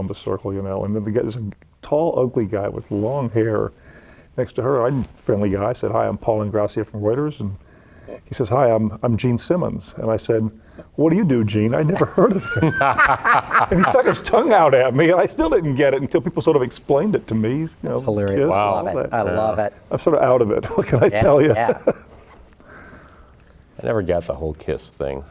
Columbus Circle, and then there's a tall, ugly guy with long hair next to her. I'm a friendly guy. I said, "Hi, I'm Paul Ingrassia from Reuters," and he says, "Hi, I'm Gene Simmons." And I said, "What do you do, Gene? I never heard of it." And he stuck his tongue out at me, and I still didn't get it until people sort of explained it to me. That's hilarious. Wow. I love it. I'm sort of out of it. What can I tell you? Yeah. I never got the whole kiss thing.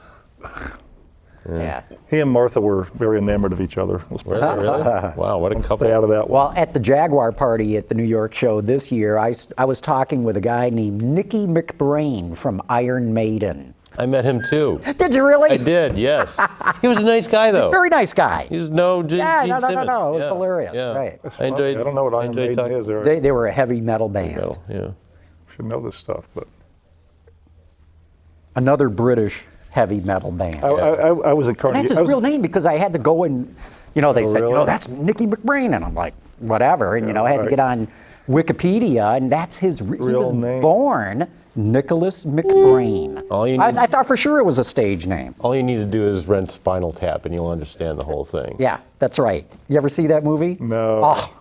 Yeah. He and Martha were very enamored of each other. Really? Wow, what a couple. Stay out of that one. Well, at the Jaguar party at the New York show this year, I was talking with a guy named Nicky McBrain from Iron Maiden. I met him too. Did you really? I did, yes. He was a nice guy, though. Very nice guy. He was no Gene Simmons. No. It was Yeah, hilarious. yeah. Right. That's I funny. enjoyed. I don't know what Iron Maiden talking- is. Eric. They were a heavy metal band. Metal, yeah. Should know this stuff, but Another British heavy metal band. I was at And Carnegie. that's his real name because I had to go and, they said, really? that's Nicky McBrain. And I'm like, whatever. And, I had to get on Wikipedia, and that's his he was name. born Nicholas McBrain. All you I need- thought for sure it was a stage name. All you need to do is rent Spinal Tap, and you'll understand the whole thing. Yeah, that's right. You ever see that movie? No. Oh,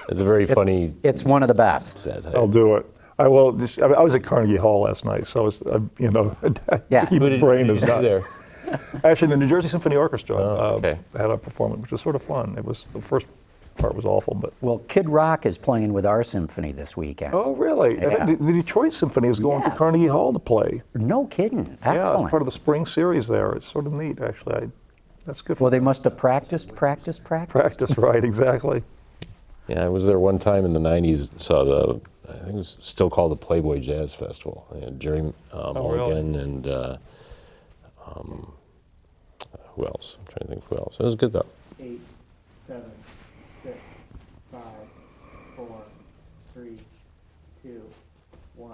It's a very funny it's one of the best. satire. I'll do it. I will. I was at Carnegie Hall last night, so I was, Yeah. keep Who the did brain you is see not there? Actually, the New Jersey Symphony Orchestra okay. had a performance, which was sort of fun. It was the first part was awful, but Well, Kid Rock is playing with our symphony this weekend. oh really? I Yeah. think the Detroit Symphony is going to Yes. Carnegie Hall to play. No kidding. Yeah, Excellent. it's part of the spring series there. It's sort of neat, actually. That's good. Well, For they must have practiced. practice, right? Exactly. Yeah, I was there one time in the 90s, saw I think it was still called the Playboy Jazz Festival. Jerry Morgan and who else? I'm trying to think of who else. It was good though. 8, 7, 6, 5, 4, 3, 2, 1.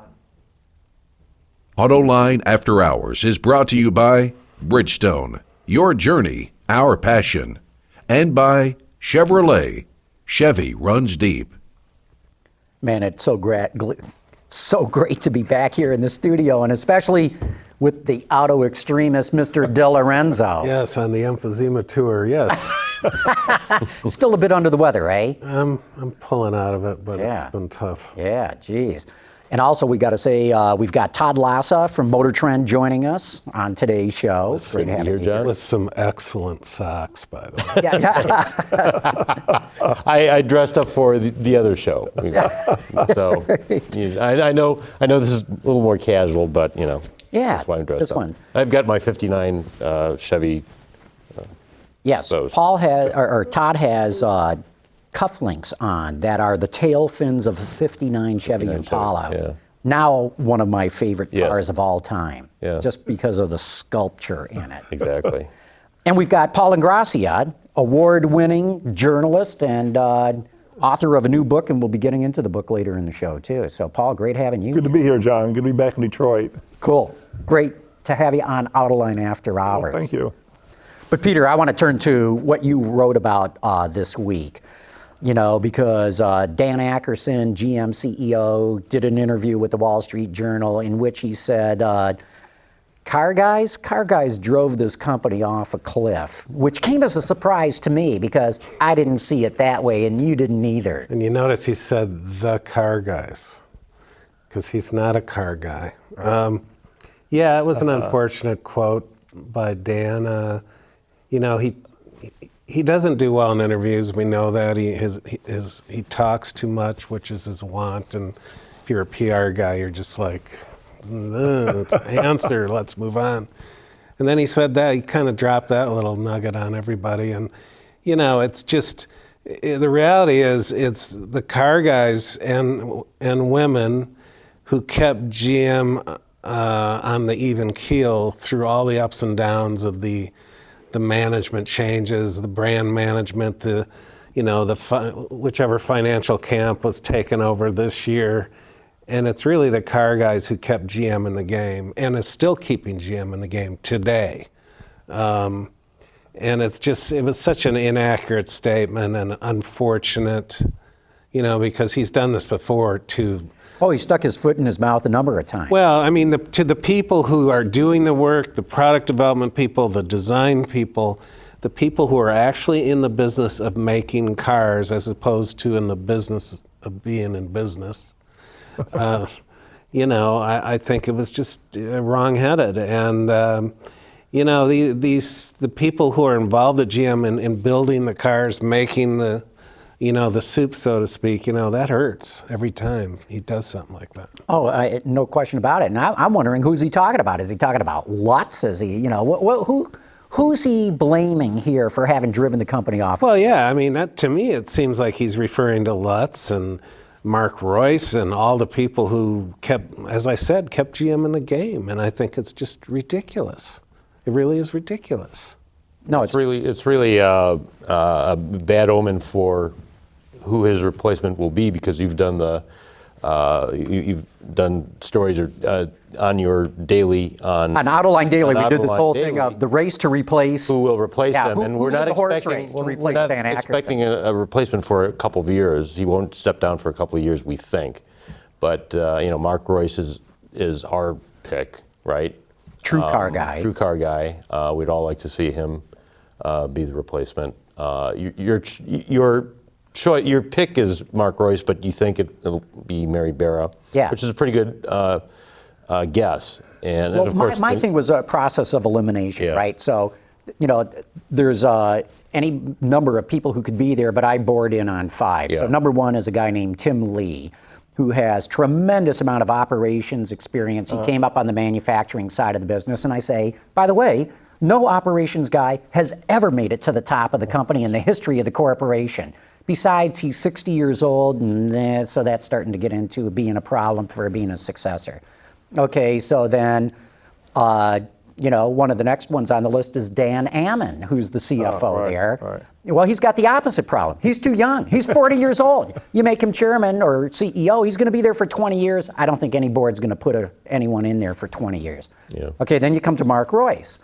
Autoline After Hours is brought to you by Bridgestone, your journey, our passion, and by Chevrolet. Chevy runs deep. Man, it's so great to be back here in the studio, and especially with the Autoextremist, Mr. De Lorenzo. Yes, on the emphysema tour, yes. Still a bit under the weather, eh? I'm pulling out of it, but Yeah. it's been tough. Yeah, geez. And also, we got to say, we've got Todd Lassa from Motor Trend joining us on today's show. Great to have Here, you John. With some excellent socks, by the way. Yeah. I dressed up for the other show. So I know this is a little more casual, but Yeah, that's why I'm dressed this up. one. I've got my '59 Chevy. Yes, Those. Paul has, or Todd has cufflinks on that are the tail fins of a '59 Chevy 59 Impala. Chevy, yeah. Now one of my favorite Yeah. cars of all time, Yeah. just because of the sculpture in it. Exactly. And we've got Paul Ingrassia, award-winning journalist and author of a new book, and we'll be getting into the book later in the show too. So Paul, great having you. Good to be here, John. Good to be back in Detroit. Cool. Great to have you on Autoline After Hours. Thank you. But Peter, I want to turn to what you wrote about this week. Because Dan Akerson, GM CEO, did an interview with the Wall Street Journal in which he said, car guys drove this company off a cliff, which came as a surprise to me because I didn't see it that way and you didn't either. And you notice he said the car guys, because he's not a car guy. Yeah, it was an unfortunate quote by Dan. He doesn't do well in interviews. We know that he talks too much, which is his want. And if you're a PR guy, you're just like, let's answer, let's move on. And then he said that he kind of dropped that little nugget on everybody. And it's just the reality is it's the car guys and women who kept GM on the even keel through all the ups and downs of the management changes, the brand management, whichever financial camp was taken over this year. And it's really the car guys who kept GM in the game and is still keeping GM in the game today. And it was such an inaccurate statement and unfortunate, because he's done this before to. Oh, he stuck his foot in his mouth a number of times. Well, I mean, to the people who are doing the work, the product development people, the design people, the people who are actually in the business of making cars as opposed to in the business of being in business, you know, I think it was just wrong-headed. And, you know, the people who are involved at GM in building the cars, making the, you know, the soup, so to speak, you know, that hurts every time he does something like that. Oh, no question about it. And I'm wondering, who's he talking about? Is he talking about Lutz? Is he, you know, who's he blaming here for having driven the company off? Well, yeah, I mean, to me, it seems like he's referring to Lutz and Mark Royce and all the people who kept, as I said, kept GM in the game. And I think it's just ridiculous. It really is ridiculous. No, It's really a bad omen for who his replacement will be, because you've done you've done stories on your daily on Autoline Daily. We did this Autoline whole Daily. thing of the race to replace. Who will replace Yeah, them? And who's we're not in the horse expecting race to well, replace we're not Dan Akerson? expecting a replacement for a couple of years. He won't step down for a couple of years, we think. But you know, Mark Royce is our pick, right? True car guy. True car guy. We'd all like to see him be the replacement. Your pick is Mark Royce, but you think it'll be Mary Barra, Yeah. which is a pretty good guess. And Well, of course, my thing was a process of elimination, Yeah. right? So, you know, there's any number of people who could be there, but I bored in on 5. So Yeah. number 1 is a guy named Tim Lee, who has tremendous amount of operations experience. He came up on the manufacturing side of the business, and I say, by the way, no operations guy has ever made it to the top of the company in the history of the corporation. Besides, he's 60 years old, and so that's starting to get into being a problem for being a successor. Okay, so then, you know, one of the next ones on the list is Dan Ammon, who's the CFO there. Right. Well, he's got the opposite problem. He's too young. He's 40 years old. You make him chairman or CEO, he's going to be there for 20 years. I don't think any board's going to put anyone in there for 20 years. Yeah. Okay, then you come to Mark Royce,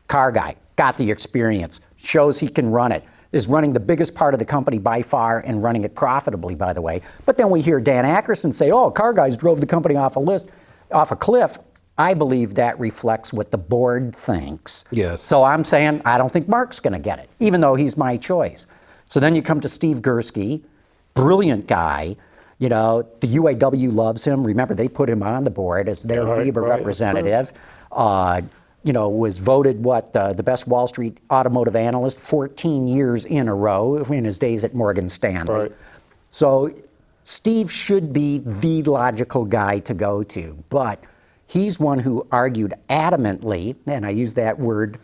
car guy, got the experience, shows he can run it, is running the biggest part of the company by far and running it profitably, by the way. But then we hear Dan Akerson say, oh, car guys drove the company off a cliff. I believe that reflects what the board thinks. Yes. So I'm saying I don't think Mark's going to get it, even though he's my choice. So then you come to Steve Girsky, brilliant guy. You know, the UAW loves him. Remember, they put him on the board as their Weber representative. You know, was voted the best Wall Street automotive analyst 14 years in a row in his days at Morgan Stanley. Right. So Steve should be the logical guy to go to, but he's one who argued adamantly, and I use that word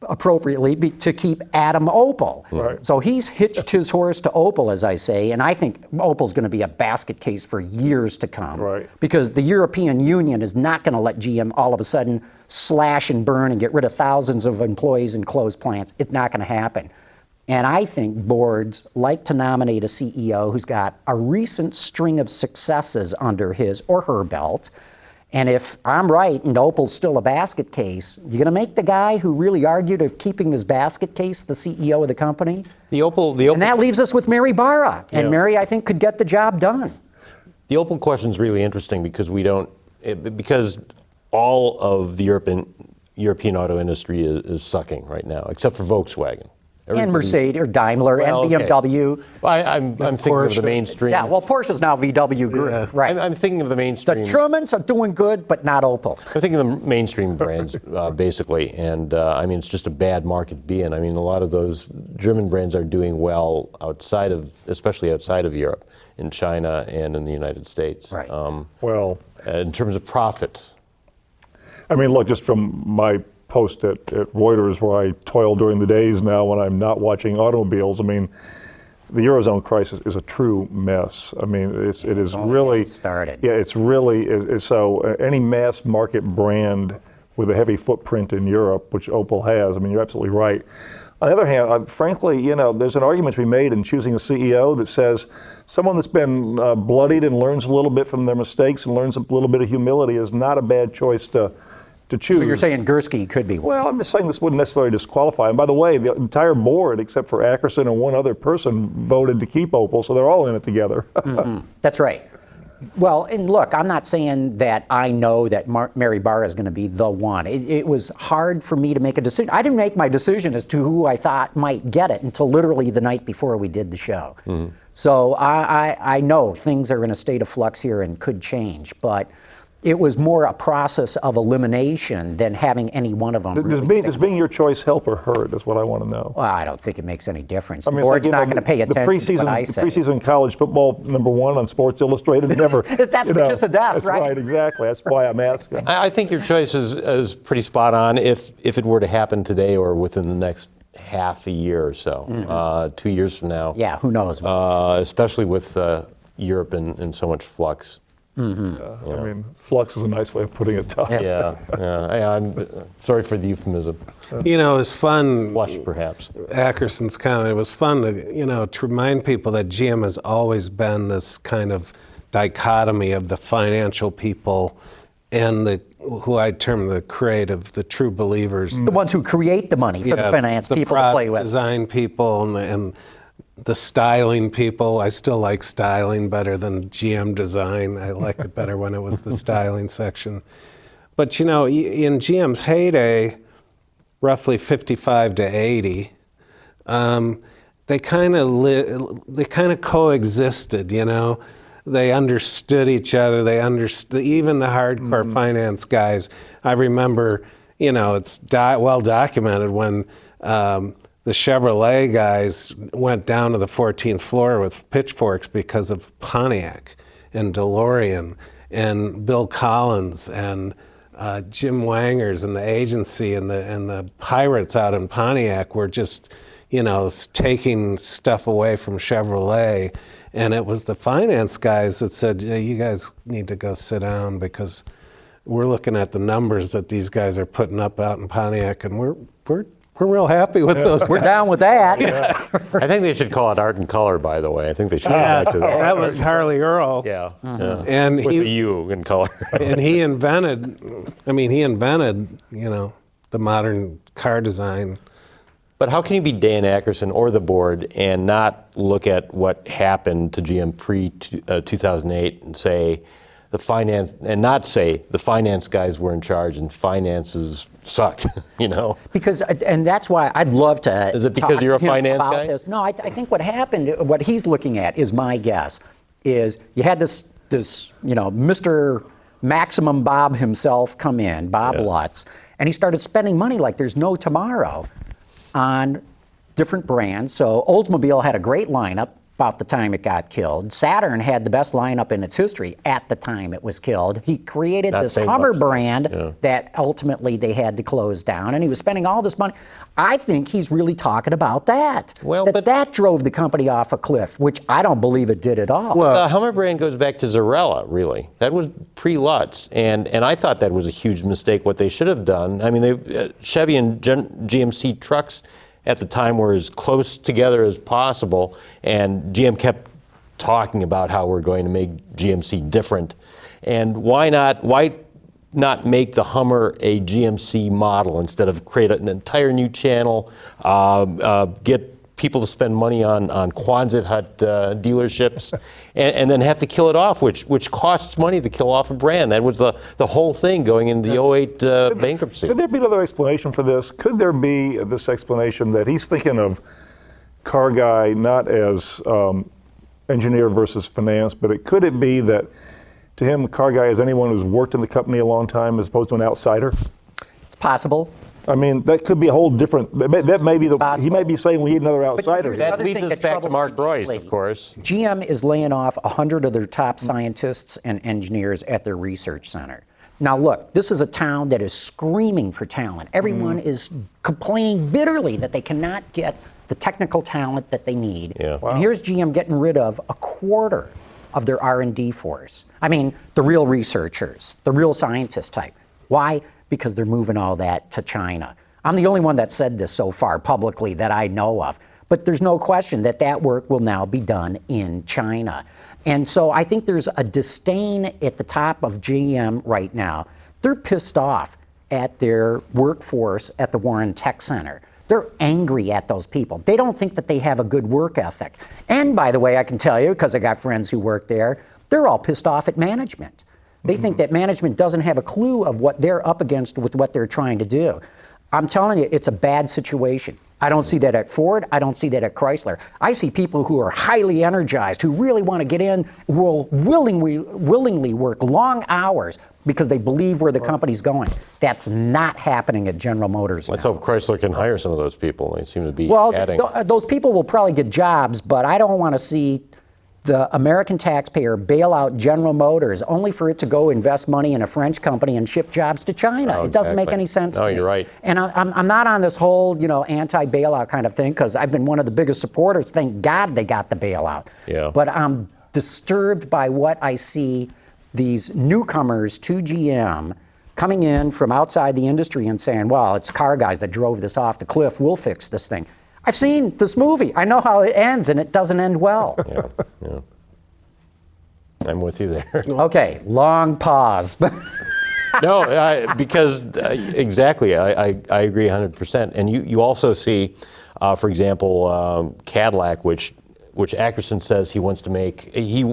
appropriately, to keep Adam Opel. Right. So he's hitched his horse to Opel, as I say, and I think Opel's going to be a basket case for years to come. Right. Because the European Union is not going to let GM all of a sudden slash and burn and get rid of thousands of employees and close plants. It's not going to happen. And I think boards like to nominate a CEO who's got a recent string of successes under his or her belt. And if I'm right and Opel's still a basket case, you're going to make the guy who really argued of keeping this basket case the CEO of the company? the Opel And that leaves us with Mary Barra. And Yeah. Mary, I think, could get the job done. The Opel question is really interesting because because all of the European auto industry is sucking right now, except for Volkswagen. And Mercedes or Daimler Well, and okay. BMW. I'm thinking of the Porsche. mainstream. Yeah, well, Porsche's now VW Group. Yeah. Right. I'm thinking of the The mainstream. Germans are doing good, but not Opel. I'm thinking of the mainstream brands, basically, and I mean, it's just a bad market to be in. I mean, a lot of those German brands are doing well especially outside of Europe, in China and in the United States. Right. Well, In terms of profit. I mean, look, just from my post at Reuters, where I toil during the days now when I'm not watching automobiles, I mean, the Eurozone crisis is a true mess. I mean, it is really started. Yeah, it's really so. Any mass market brand with a heavy footprint in Europe, which Opel has, I mean, you're absolutely right. On the other hand, frankly, you know, there's an argument to be made in choosing a CEO that says someone that's been bloodied and learns a little bit from their mistakes and learns a little bit of humility is not a bad choice to choose. So you're saying Girsky could be one? Well, I'm just saying this wouldn't necessarily disqualify him. By the way, the entire board, except for Akerson and one other person, voted to keep Opel, so they're all in it together. That's right. Well, and look, I'm not saying that I know that Mary Barra is going to be the one. It was hard for me to make a decision. I didn't make my decision as to who I thought might get it until literally the night before we did the show. So I know things are in a state of flux here and could change, but it was more a process of elimination than having any one of them. Does being your choice help or hurt is what I want to know. Well, I don't think it makes any difference. I The mean, board's not going to pay attention to what I the say. preseason college football #1 on Sports Illustrated never. That's the kiss of death, that's right? Right, exactly. That's why I'm asking. I think your choice is pretty spot on if it were to happen today or within the next half a year or so, 2 years from now. Yeah, who knows? Especially with Europe in so much flux. I mean, flux is a nice way of putting it, Todd. Yeah. I'm sorry for the euphemism. You know, it was fun. Flush, perhaps. Akerson's comment. It was fun to remind people that GM has always been this kind of dichotomy of the financial people and who I term the creative, the true believers. The ones who create the money for the finance people to play with. The design people and the styling people. I still like styling better than GM design. I liked it better when it was the styling section. But in GM's heyday, roughly 55 to 80, they kind of coexisted. They understood each other. They understood even the hardcore finance guys. I remember, it's well documented when the Chevrolet guys went down to the 14th floor with pitchforks because of Pontiac and DeLorean and Bill Collins and Jim Wangers and the agency and the pirates out in Pontiac were just, taking stuff away from Chevrolet. And it was the finance guys that said, you guys need to go sit down because we're looking at the numbers that these guys are putting up out in Pontiac, and we're real happy with those. We're down with that. I think they should call it Art and Color, by the way. I think they should go back to that. That was Harley Earl. Yeah. And With the U in color. and he invented, the modern car design. But how can you be Dan Akerson or the board and not look at what happened to GM pre-2008 and say not say the finance guys were in charge and finances sucked, Because, and that's why I'd love to. Is it because you're a finance about guy? This. No, I think what happened, what he's looking at is my guess, is you had this Mr. Maximum Bob himself come in, Bob Lutz, and he started spending money like there's no tomorrow on different brands. So Oldsmobile had a great lineup about the time it got killed. Saturn had the best lineup in its history at the time it was killed. He created this Hummer brand that ultimately they had to close down, and he was spending all this money. I think he's really talking about that. That drove the company off a cliff, which I don't believe it did at all. Well, the Hummer brand goes back to Zarella, really. That was pre-Lutz, and I thought that was a huge mistake. What they should have done, I mean, Chevy and GMC trucks at the time were as close together as possible, and GM kept talking about how we're going to make GMC different. And why not make the Hummer a GMC model instead of create an entire new channel, get people to spend money on Quonset Hut dealerships, and then have to kill it off, which costs money to kill off a brand. That was the whole thing going into the 08 bankruptcy. Could there be another explanation for this? Could there be this explanation that he's thinking of car guy not as engineer versus finance, but could it be that to him, car guy is anyone who's worked in the company a long time as opposed to an outsider? It's possible. I mean, that could be a whole different. That may be he may be saying we need another outsider. That leads us back to Mark Royce, of course. GM is laying off 100 of their top scientists and engineers at their research center. Now, look, this is a town that is screaming for talent. Everyone is complaining bitterly that they cannot get the technical talent that they need. Yeah. And here's GM getting rid of a quarter of their R&D force. I mean, the real researchers, the real scientist type. Why? Because they're moving all that to China. I'm the only one that said this so far publicly that I know of. But there's no question that work will now be done in China. And so I think there's a disdain at the top of GM right now. They're pissed off at their workforce at the Warren Tech Center. They're angry at those people. They don't think that they have a good work ethic. And by the way, I can tell you, because I got friends who work there, they're all pissed off at management. They think that management doesn't have a clue of what they're up against with what they're trying to do. I'm telling you, it's a bad situation. I don't see that at Ford. I don't see that at Chrysler. I see people who are highly energized, who really want to get in, will willingly work long hours because they believe where the company's going. That's not happening at General Motors Let's now. hope Chrysler can hire some of those people. They seem to be Well, adding. those people will probably get jobs, but I don't want to see the American taxpayer bail out General Motors only for it to go invest money in a French company and ship jobs to China. It doesn't make exactly. any sense No, to me. you're right. And I'm not on this whole, anti-bailout kind of thing, because I've been one of the biggest supporters. Thank God they got the bailout. Yeah. But I'm disturbed by what I see these newcomers to GM coming in from outside the industry and saying, well, it's car guys that drove this off the cliff. We'll fix this thing. I've seen this movie. I know how it ends, and it doesn't end well. Yeah. I'm with you there. Okay, long pause. No, because exactly, I agree 100%. And you also see, for example, Cadillac, which Akerson says he wants to make. He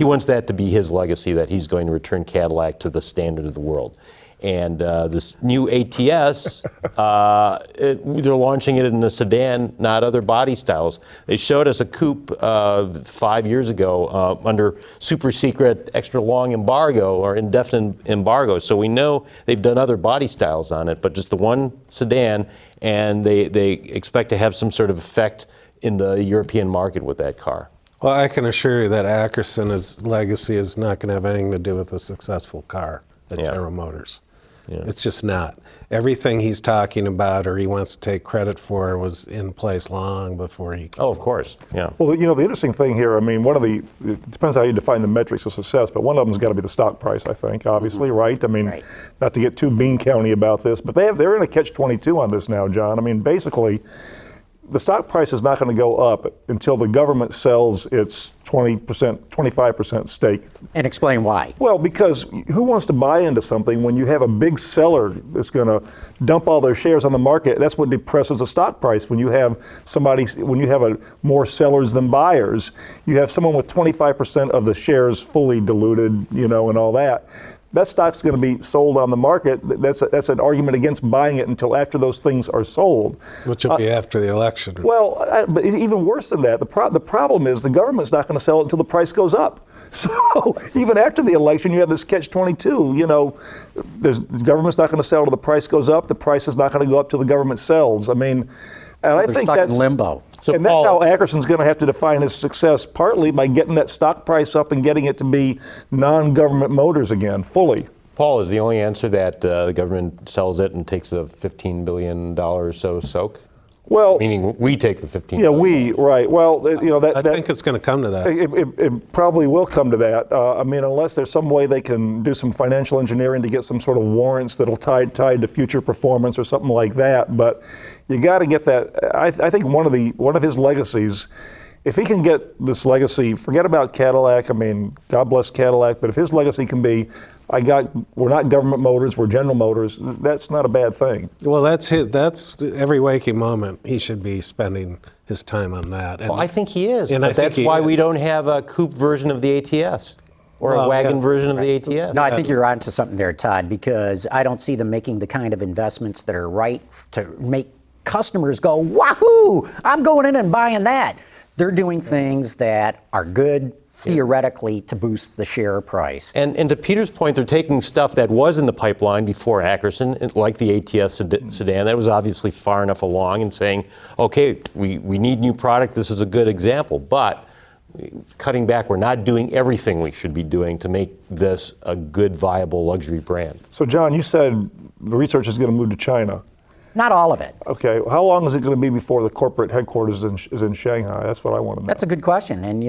wants that to be his legacy, that he's going to return Cadillac to the standard of the world. And this new ATS, they're launching it in a sedan, not other body styles. They showed us a coupe 5 years ago under super secret, extra long embargo or indefinite embargo. So we know they've done other body styles on it, but just the one sedan, and they expect to have some sort of effect in the European market with that car. Well, I can assure you that Akerson's legacy is not going to have anything to do with a successful car at General Motors. Yeah. It's just not. Everything he's talking about or he wants to take credit for was in place long before he... Oh, of course, yeah. Well, the interesting thing here, I mean, it depends how you define the metrics of success, but one of them's got to be the stock price, I think, obviously, right? I mean, Right. not to get too bean county about this, but they're in a catch-22 on this now, John. I mean, basically, the stock price is not going to go up until the government sells its 20%, 25% stake. And explain why. Well, because who wants to buy into something when you have a big seller that's going to dump all their shares on the market? That's what depresses the stock price. When you have more sellers than buyers, you have someone with 25% of the shares fully diluted, and all that. That stock's going to be sold on the market. That's an argument against buying it until after those things are sold. Which will be after the election. Well, but even worse than that, the problem is the government's not going to sell it until the price goes up. So even after the election, you have this catch-22. The government's not going to sell till the price goes up. The price is not going to go up till the government sells. I mean, and I They're think stuck that's in limbo. So and that's Paul- how Akerson's going to have to define his success, partly by getting that stock price up and getting it to be non-government motors again, fully. Paul, is the only answer that the government sells it and takes a $15 billion or so soak? Well, Meaning we take the 15. yeah, right. Well, I think it's going to come to that. It probably will come to that. I mean, unless there's some way they can do some financial engineering to get some sort of warrants that'll tied to future performance or something like that. But you got to get that. I think one of his legacies, if he can get this legacy, forget about Cadillac. I mean, God bless Cadillac. But if his legacy can be, we're not government motors, we're General Motors. That's not a bad thing. Well, that's every waking moment he should be spending his time on that. And Well, I think he is. And But I think that's he why is. we don't have a coupe version of the ATS or a Well, wagon yeah. version of the ATS. No, I think you're onto something there, Todd, because I don't see them making the kind of investments that are right to make customers go, wahoo, I'm going in and buying that. They're doing things that are good theoretically to boost the share price. And to Peter's point, they're taking stuff that was in the pipeline before Akerson, like the ATS sedan, that was obviously far enough along, and saying, okay, we need new product, this is a good example. But cutting back, we're not doing everything we should be doing to make this a good, viable luxury brand. So, John, you said the research is going to move to China. Not all of it. Okay, how long is it going to be before the corporate headquarters is in Shanghai? That's what I want to know. That's a good question. And,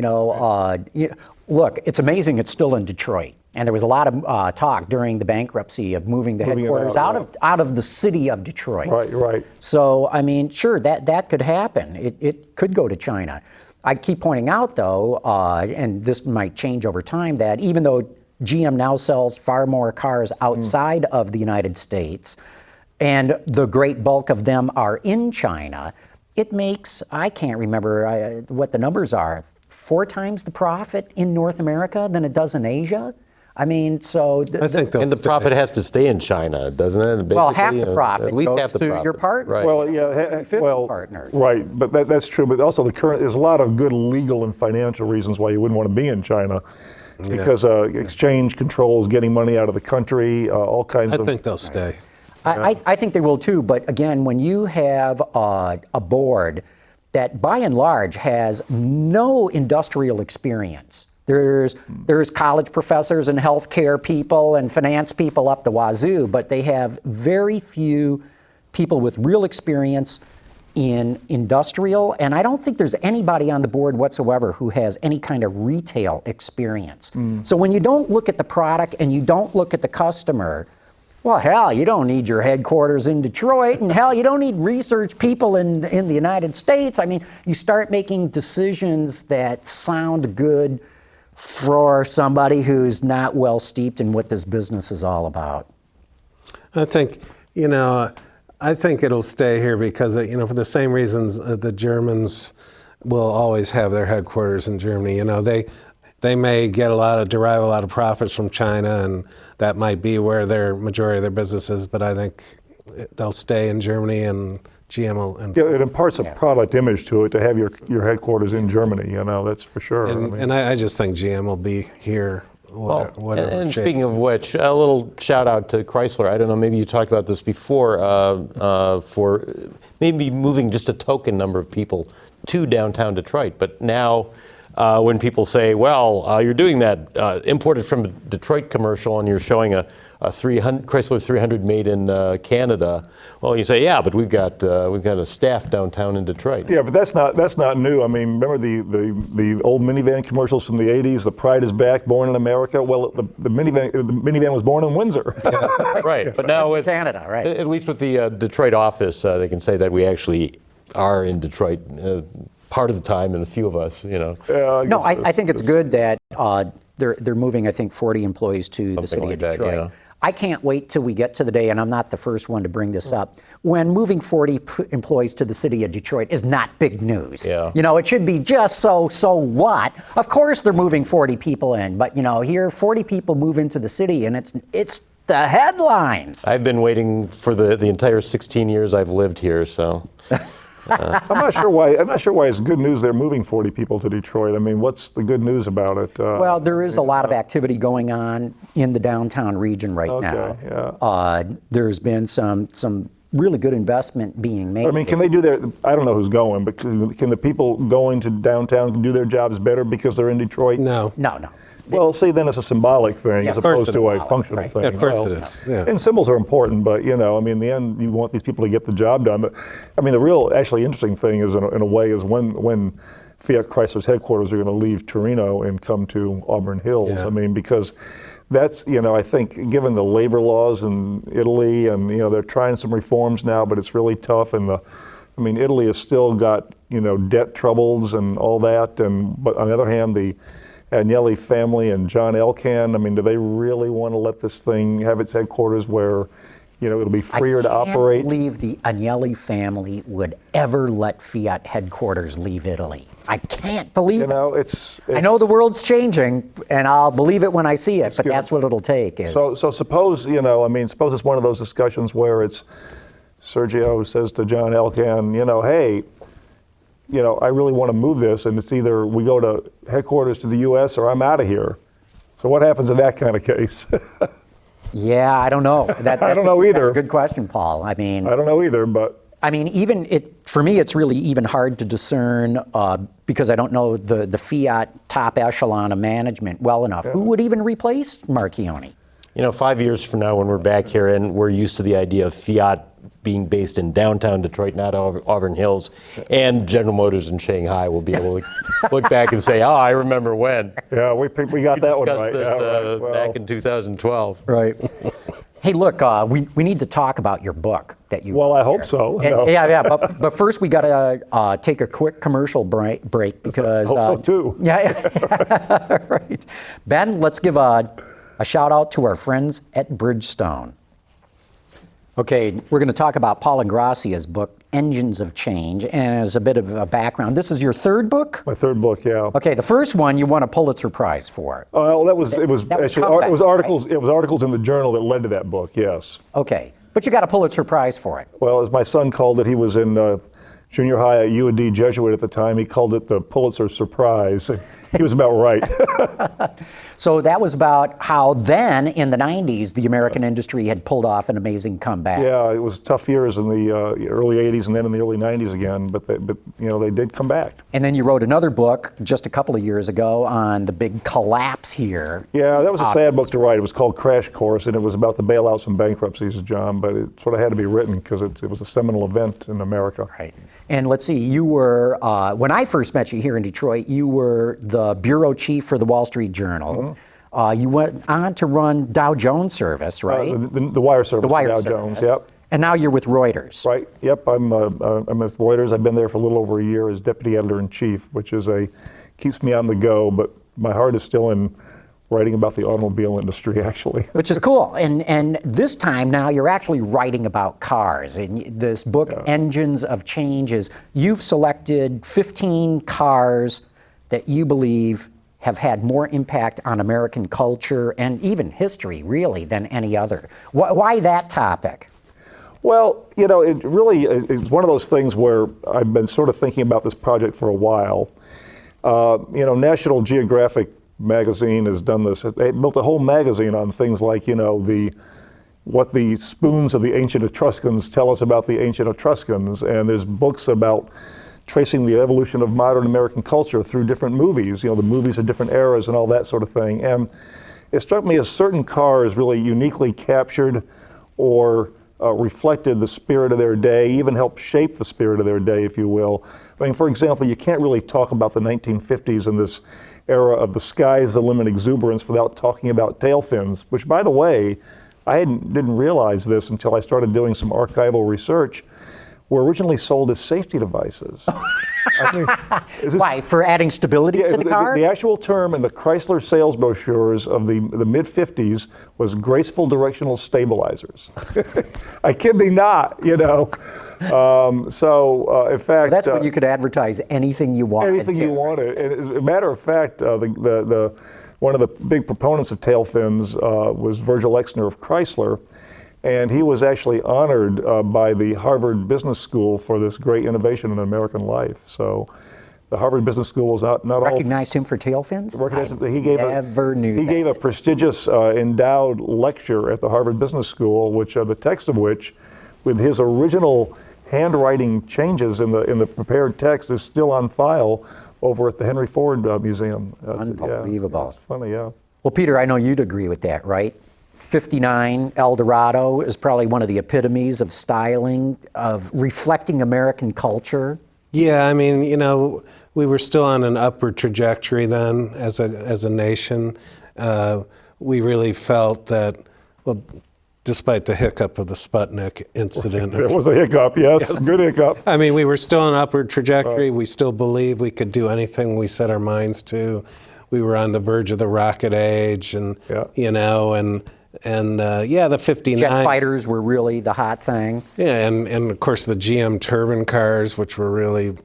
look, it's amazing it's still in Detroit. And there was a lot of talk during the bankruptcy of moving the Moving it headquarters out, out of the city of Detroit. Right. So, I mean, sure, that could happen. It could go to China. I keep pointing out, though, and this might change over time, that even though GM now sells far more cars outside of the United States, and the great bulk of them are in China, it makes, I can't remember what the numbers are, 4 times the profit in North America than it does in Asia. I mean, so... I think they'll And the stay. profit has to stay in China, doesn't it? Well, Basically, half the you know, profit at least goes half the to profit. your partner. Right. Well, yeah, 50-50 partners. right, but that's true. But also there's a lot of good legal and financial reasons why you wouldn't want to be in China, because exchange controls, getting money out of the country, all kinds I of. think they'll stay. I think they will too, but again, when you have a board that by and large has no industrial experience, there's college professors and healthcare people and finance people up the wazoo, but they have very few people with real experience in industrial, and I don't think there's anybody on the board whatsoever who has any kind of retail experience. So when you don't look at the product and you don't look at the customer, well, hell, you don't need your headquarters in Detroit, and hell, you don't need research people in the United States. I mean, you start making decisions that sound good for somebody who's not well steeped in what this business is all about. I think, I think it'll stay here because, for the same reasons the Germans will always have their headquarters in Germany. They may derive a lot of profits from China, and that might be where their majority of their business is, but I think they'll stay in Germany, and GM will. And, Yeah, it imparts a product image to it to have your headquarters in Germany. That's for sure. I just think GM will be here. Whatever and shape. speaking of which, a little shout out to Chrysler. I don't know, maybe you talked about this before, for maybe moving just a token number of people to downtown Detroit. But now, when people say, well, you're doing that imported from a Detroit commercial and you're showing a Chrysler 300 made in Canada, well, you say, yeah, but we've got a staff downtown in Detroit. Yeah, but that's not new. I mean, remember the old minivan commercials from the '80s? The pride is back, born in America. Well, the minivan was born in Windsor. Right, but now with Canada, right? At least with the Detroit office, they can say that we actually are in Detroit part of the time, and a few of us, No, I think it's good that they're moving, I think, 40 employees to the city like of that, Detroit. yeah. I can't wait till we get to the day, and I'm not the first one to bring this up, when moving 40 employees to the city of Detroit is not big news. Yeah. It should be just so what? Of course they're moving 40 people in, but here 40 people move into the city, and it's the headlines. I've been waiting for the entire 16 years I've lived here, so. I'm not sure why it's good news they're moving 40 people to Detroit. I mean, what's the good news about it? Well, there is a lot of activity going on in the downtown region right now. Yeah. There's been some really good investment being made. I mean, can they do I don't know who's going, but can the people going to downtown do their jobs better because they're in Detroit? No. No. Well, see, then it's a symbolic thing Yes, as of course opposed it's to a symbolic, functional right. thing. Yeah, of course Well, it is. Yeah. And symbols are important, but I mean, in the end, you want these people to get the job done. But I mean, the real, actually interesting thing is, in a way, is when Fiat Chrysler's headquarters are going to leave Torino and come to Auburn Hills. Yeah. I mean, because that's, I think, given the labor laws in Italy, and they're trying some reforms now, but it's really tough. And Italy has still got debt troubles and all that. But on the other hand, the Agnelli family and John Elkann, I mean, do they really want to let this thing have its headquarters where, it'll be freer to operate? I can't believe the Agnelli family would ever let Fiat headquarters leave Italy. I can't believe it. It's I know the world's changing, and I'll believe it when I see it, but that's what it'll take. So suppose, suppose it's one of those discussions where it's Sergio says to John Elkann, hey, I really want to move this, and it's either we go to headquarters to the U.S. or I'm out of here. So what happens in that kind of case? Yeah, I don't know. I don't know either. That's a good question, Paul. I mean, I don't know either, but. I mean, for me, it's really even hard to discern because I don't know the Fiat top echelon of management well enough. Who would even replace Marchione? 5 years from now when we're back here and we're used to the idea of Fiat being based in downtown Detroit, not Auburn Hills, and General Motors in Shanghai, we'll be able to look back and say, I remember when. Yeah, we got that one right. This, right. Well, back in 2012. Right. Hey, look, we need to talk about your book that you. Well, I hope so. No. Yeah, but first we got to take a quick commercial break because. I hope so too. Yeah, right. Ben, let's give a shout out to our friends at Bridgestone. Okay, we're going to talk about Paul Ingrassia's book, Engines of Change. And as a bit of a background, this is your third book? My third book, yeah. Okay, the first one you won a Pulitzer Prize for. Well, it was actually comeback, it was articles. It was articles in the journal that led to that book. Yes. Okay, but you got a Pulitzer Prize for it. Well, as my son called it, he was in junior high at UAD Jesuit at the time. He called it the Pulitzer Surprise. He was about right. So that was about how then, in the 90s, the American industry had pulled off an amazing comeback. Yeah, it was tough years in the early 80s and then in the early 90s again, but they did come back. And then you wrote another book just a couple of years ago on the big collapse here. Yeah, that was a sad book to write. It was called Crash Course, and it was about the bailouts and bankruptcies, John, but it sort of had to be written because it was a seminal event in America. Right. And let's see, you were, when I first met you here in Detroit, you were the bureau chief for the Wall Street Journal. Mm-hmm. You went on to run Dow Jones Service, right? The wire service, The wire Dow service. Jones, yep. And now you're with Reuters. Right, yep, I'm with Reuters. I've been there for a little over a year as deputy editor-in-chief, which keeps me on the go, but my heart is still in writing about the automobile industry, actually. Which is cool. And this time now you're actually writing about cars. And this book, Engines of Change, you've selected 15 cars that you believe have had more impact on American culture and even history, really, than any other. Why that topic? Well, it really is one of those things where I've been sort of thinking about this project for a while. National Geographic magazine has done this. They built a whole magazine on things like, what the spoons of the ancient Etruscans tell us about the ancient Etruscans. And there's books about tracing the evolution of modern American culture through different movies, the movies of different eras and all that sort of thing. And it struck me as certain cars really uniquely captured or reflected the spirit of their day, even helped shape the spirit of their day, if you will. I mean, for example, you can't really talk about the 1950s and this era of the sky's the limit exuberance without talking about tail fins, which, by the way, I didn't realize this until I started doing some archival research, were originally sold as safety devices. Why? For adding stability to the car? The actual term in the Chrysler sales brochures of the mid-50s was graceful directional stabilizers. I kid thee not, in fact... That's when you could advertise anything you wanted. Anything you wanted. And as a matter of fact, one of the big proponents of tail fins was Virgil Exner of Chrysler. And he was actually honored by the Harvard Business School for this great innovation in American life. So the Harvard Business School was not Recognized him for tail fins? He gave a prestigious endowed lecture at the Harvard Business School, which the text of which, with his original handwriting changes in the prepared text, is still on file over at the Henry Ford Museum. Unbelievable. Yeah, it's funny, yeah. Well, Peter, I know you'd agree with that, right? 59 Eldorado is probably one of the epitomes of styling, of reflecting American culture. Yeah, I mean, we were still on an upward trajectory then as a nation. We really felt that, well, despite the hiccup of the Sputnik incident. It was a hiccup, yes. Good hiccup. I mean, we were still on an upward trajectory. We still believed we could do anything we set our minds to. We were on the verge of the rocket age, and the 59. Jet fighters were really the hot thing. Yeah, and of course the GM turbine cars, which were really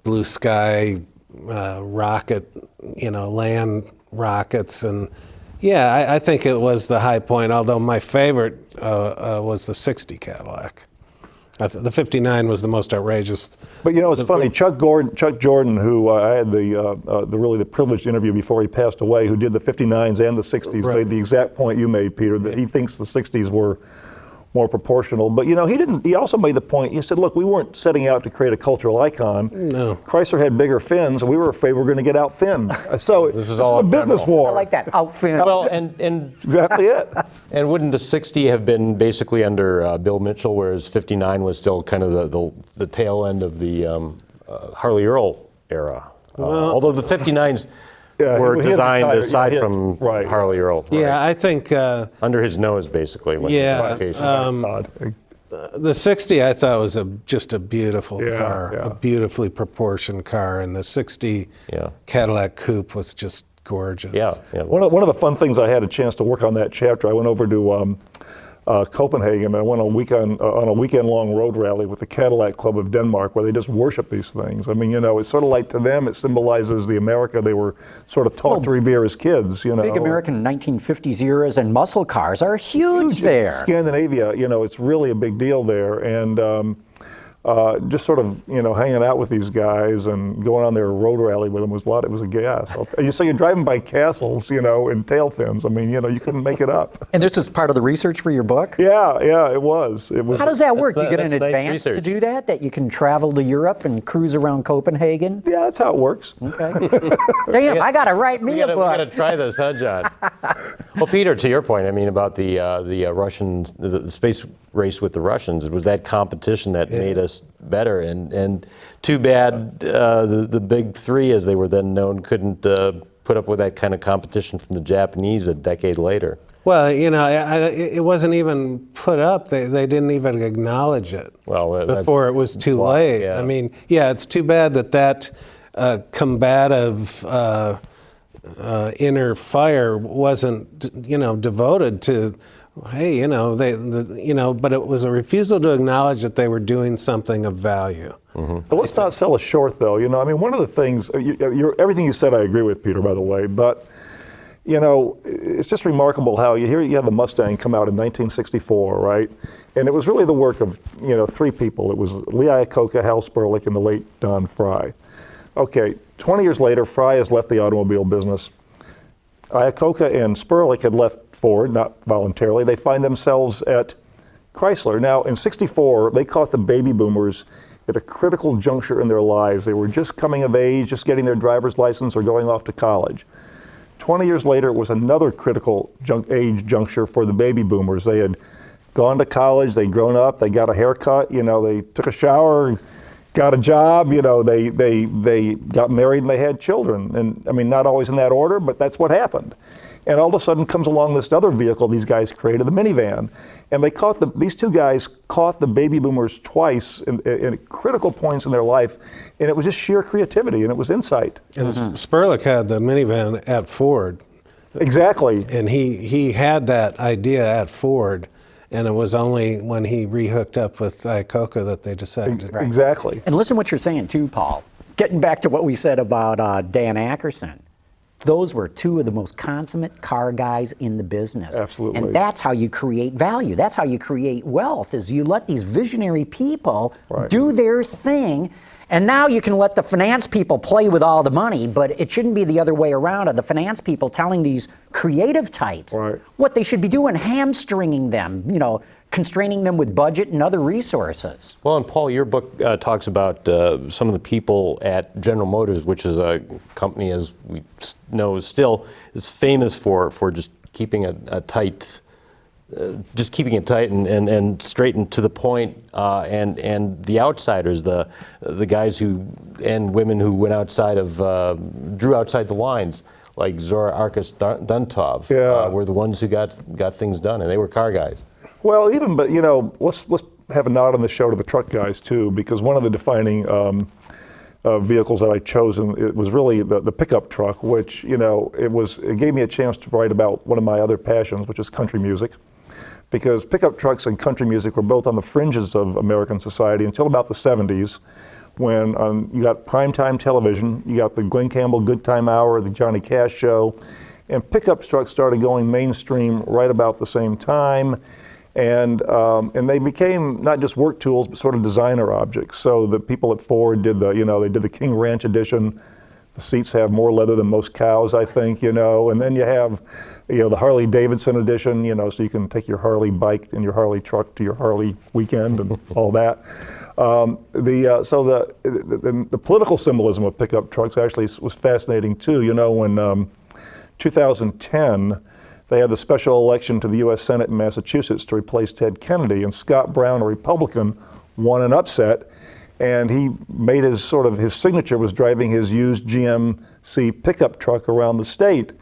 blue sky rocket, land rockets. And yeah, I think it was the high point, although my favorite was the 60 Cadillac. The 59 was the most outrageous. But it's funny. Chuck Jordan, who I had the privileged interview before he passed away, who did the 59s and the 60s, made the exact point you made, Peter, that he thinks the 60s were more proportional. But he didn't. He also made the point. He said, "Look, we weren't setting out to create a cultural icon. No. Chrysler had bigger fins, and we were afraid we were going to get outfinned. So this is a business war. I like that outfin. Well, and exactly it. And wouldn't the 60 have been basically under Bill Mitchell, whereas 59 was still kind of the tail end of the Harley Earl era? Although the 59s were designed aside from Harley Earl. Right? Yeah, I think under his nose, basically. The 60 I thought was just a beautiful car, a beautifully proportioned car, and the 60 Cadillac Coupe was just gorgeous. Yeah. One of the fun things I had a chance to work on that chapter, I went over to Copenhagen, and I went on a weekend-long road rally with the Cadillac Club of Denmark, where they just worship these things. I mean, it's sort of like, to them, it symbolizes the America they were sort of taught to revere as kids. Big American 1950s eras and muscle cars are huge there. Scandinavia, it's really a big deal there, and just sort of, hanging out with these guys and going on their road rally with them it was a gas. So you're driving by castles, in tail fins. I mean, you couldn't make it up. And this is part of the research for your book? Yeah, it was. How does that work? You get an that's nice advance research. to do that? That you can travel to Europe and cruise around Copenhagen? Yeah, that's how it works. Okay. Damn, I got to write me a We book. got to try this, huh, John? Well, Peter, to your point, I mean, about the Russians, the space race with the Russians, it was that competition that made us better, and too bad the big three, as they were then known, couldn't put up with that kind of competition from the Japanese a decade later. Well, it wasn't even put up. They didn't even acknowledge it before it was too late. Yeah. I mean, it's too bad that combative inner fire wasn't, devoted to, hey, but it was a refusal to acknowledge that they were doing something of value. But let's not sell us short, though. I mean, one of the things, everything you said I agree with, Peter, by the way, but, it's just remarkable how you have the Mustang come out in 1964, right? And it was really the work of, three people. It was Lee Iacocca, Hal Sperlich, and the late Don Fry. Okay, 20 years later, Fry has left the automobile business. Iacocca and Sperlich had left Ford, not voluntarily. They find themselves at Chrysler. Now, in '64, they caught the baby boomers at a critical juncture in their lives. They were just coming of age, just getting their driver's license or going off to college. 20 years later, it was another critical age juncture for the baby boomers. They had gone to college, they'd grown up, they got a haircut, they took a shower, got a job, they got married and they had children. And I mean, not always in that order, but that's what happened. And all of a sudden comes along this other vehicle these guys created, the minivan. And these two guys caught the baby boomers twice in critical points in their life. And it was just sheer creativity and it was insight. And Sperlich had the minivan at Ford. Exactly. And he had that idea at Ford. And it was only when he rehooked up with Iacocca that they decided. Right. Exactly. And listen what you're saying too, Paul. Getting back to what we said about Dan Akerson. Those were two of the most consummate car guys in the business. Absolutely. And that's how you create value. That's how you create wealth, is you let these visionary people do their thing. And now you can let the finance people play with all the money, but it shouldn't be the other way around, of the finance people telling these creative types what they should be doing, hamstringing them, constraining them with budget and other resources. Well, and Paul, your book talks about some of the people at General Motors, which is a company, as we know, still is famous for just keeping a tight, just keeping it tight and straight and to the point. And the outsiders, the guys who and women who went outside of, drew outside the lines, like Zora Arkus Duntov, were the ones who got things done, and they were car guys. Well, let's have a nod on the show to the truck guys too, because one of the defining vehicles that I chose, it was really the pickup truck, which it gave me a chance to write about one of my other passions, which is country music, because pickup trucks and country music were both on the fringes of American society until about the '70s, when you got primetime television, you got the Glenn Campbell Good Time Hour, the Johnny Cash show, and pickup trucks started going mainstream right about the same time. And they became not just work tools, but sort of designer objects. So the people at Ford did they did the King Ranch edition. The seats have more leather than most cows, I think, And then you have, the Harley Davidson edition, so you can take your Harley bike and your Harley truck to your Harley weekend and all that. The political symbolism of pickup trucks actually was fascinating too. When 2010. They had the special election to the U.S. Senate in Massachusetts to replace Ted Kennedy, and Scott Brown, a Republican, won an upset, and he made his signature was driving his used GMC pickup truck around the state.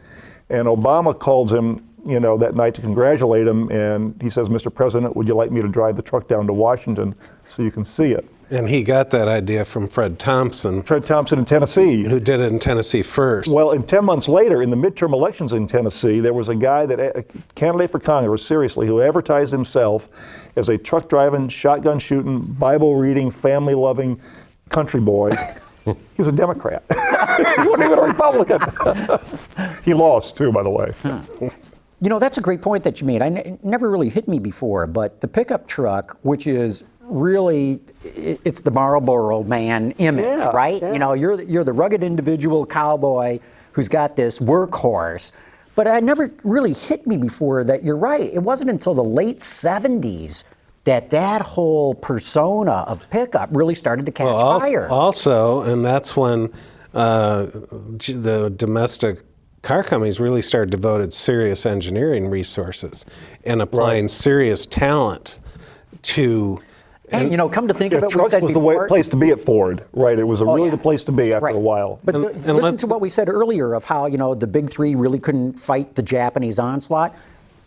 And Obama called him, that night to congratulate him, and he says, "Mr. President, would you like me to drive the truck down to Washington so you can see it?" And he got that idea from Fred Thompson, Fred Thompson in Tennessee. who did it in Tennessee first. Well, and 10 months later, in the midterm elections in Tennessee, there was a guy a candidate for Congress, seriously, who advertised himself as a truck driving, shotgun shooting, Bible reading, family loving country boy. He was a Democrat. He wasn't even a Republican. He lost too, by the way. You know, that's a great point that you made. It never really hit me before, but the pickup truck, which is really, it's the Marlboro man image, Yeah, right? yeah. You know, you're the rugged individual cowboy who's got this workhorse. But it never really hit me before that you're right. It wasn't until the late 70s that whole persona of pickup really started to catch fire. Also, and that's when the domestic car companies really started devoted serious engineering resources and applying serious talent to. And, you know, come to think of it, we trucks said was before, the place to be at Ford, right? It was really yeah. the place to be after Right. a while. But And listen let's- to what we said earlier of how, you know, the big three really couldn't fight the Japanese onslaught.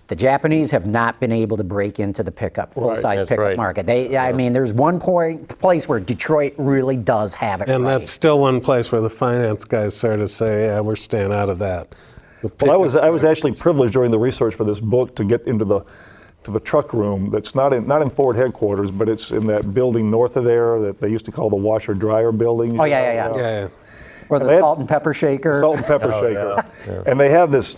The Japanese have not been able to break into the full-size That's pickup right. market. I mean, there's one place where Detroit really does have it And right. that's still one place where the finance guys sort of say, yeah, we're staying out of that. Well, I was actually privileged during the research for this book to get into the truck room that's not in Ford headquarters, but it's in that building north of there that they used to call the washer dryer building. Oh, yeah. Yeah. Or the they had- salt and pepper shaker. Salt and pepper shaker. And they have this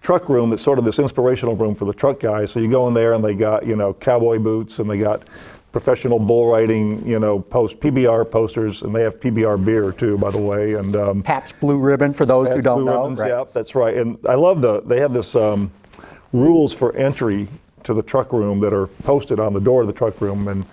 truck room that's sort of this inspirational room for the truck guys. So you go in there and they got, you know, cowboy boots and they got professional bull riding, you know, PBR posters, and they have PBR beer too, by the way. And Pabst Blue Ribbon for those who Pabst don't Blue know. Ribbons, Right. yeah, that's right. And I love they have this rules for entry to the truck room that are posted on the door of the truck room, and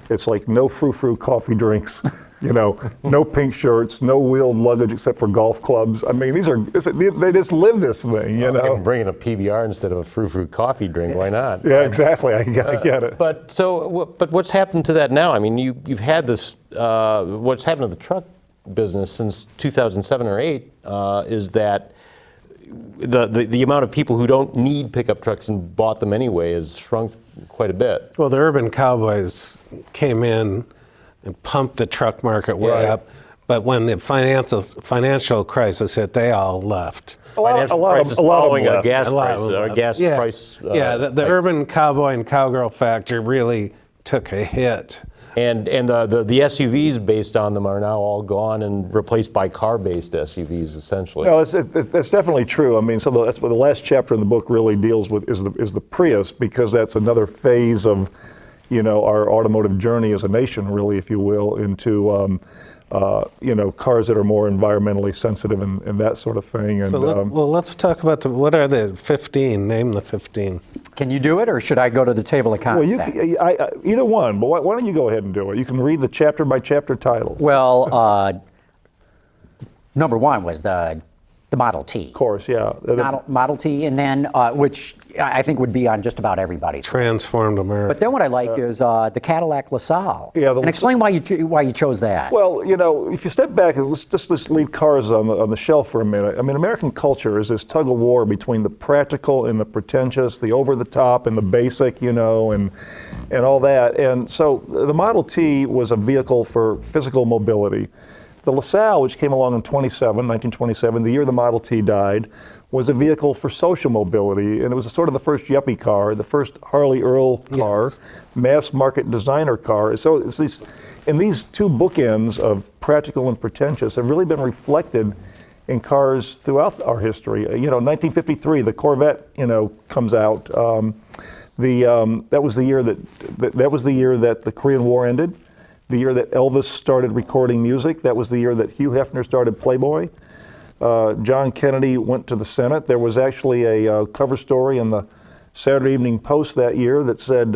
it's like no frou-frou coffee drinks, you know, no pink shirts, no wheeled luggage except for golf clubs. I mean, they just live this thing, you You know. can bring in a PBR instead of a frou-frou coffee drink. Why not? Yeah, exactly. I get it. But what's happened to that now? I mean, you've had this. What's happened to the truck business since 2007 or 8 is that the amount of people who don't need pickup trucks and bought them anyway has shrunk quite a bit. Well, the urban cowboys came in and pumped the truck market way Right. up, but when the financial crisis hit, they all left. Financial crisis a lot of following them a left. gas A lot price, of them or left. gas Yeah. price. The urban cowboy and cowgirl factor really took a hit. And the SUVs based on them are now all gone and replaced by car-based SUVs, essentially. No, that's definitely true. I mean, so that's what the last chapter in the book really deals with is the Prius, because that's another phase of, you know, our automotive journey as a nation, really, if you will, into you know, cars that are more environmentally sensitive and that sort of thing. And So let's talk about what are the 15? Name the 15. Can you do it, or should I go to the table of well, contents? either one, but why don't you go ahead and do it? You can read the chapter by chapter titles. Well, number one was the Model T. Of course, yeah. Model T, and then which I think would be on just about everybody's. Transformed America. But then what I like is the Cadillac LaSalle. Yeah, and explain why you chose that. Well, you know, if you step back and let's just leave cars on the shelf for a minute. I mean, American culture is this tug of war between the practical and the pretentious, the over the top and the basic, you know, and all that. And so the Model T was a vehicle for physical mobility. The LaSalle, which came along in 1927, the year the Model T died, was a vehicle for social mobility, and it was sort of the first yuppie car, the first Harley Earl car, mass market designer car. So it's these two bookends of practical and pretentious have really been reflected in cars throughout our history. You know, 1953, the Corvette, you know, comes out. That was the year that the Korean War ended. The year that Elvis started recording music. That was the year that Hugh Hefner started Playboy. John Kennedy went to the Senate. There was actually a cover story in the Saturday Evening Post that year that said,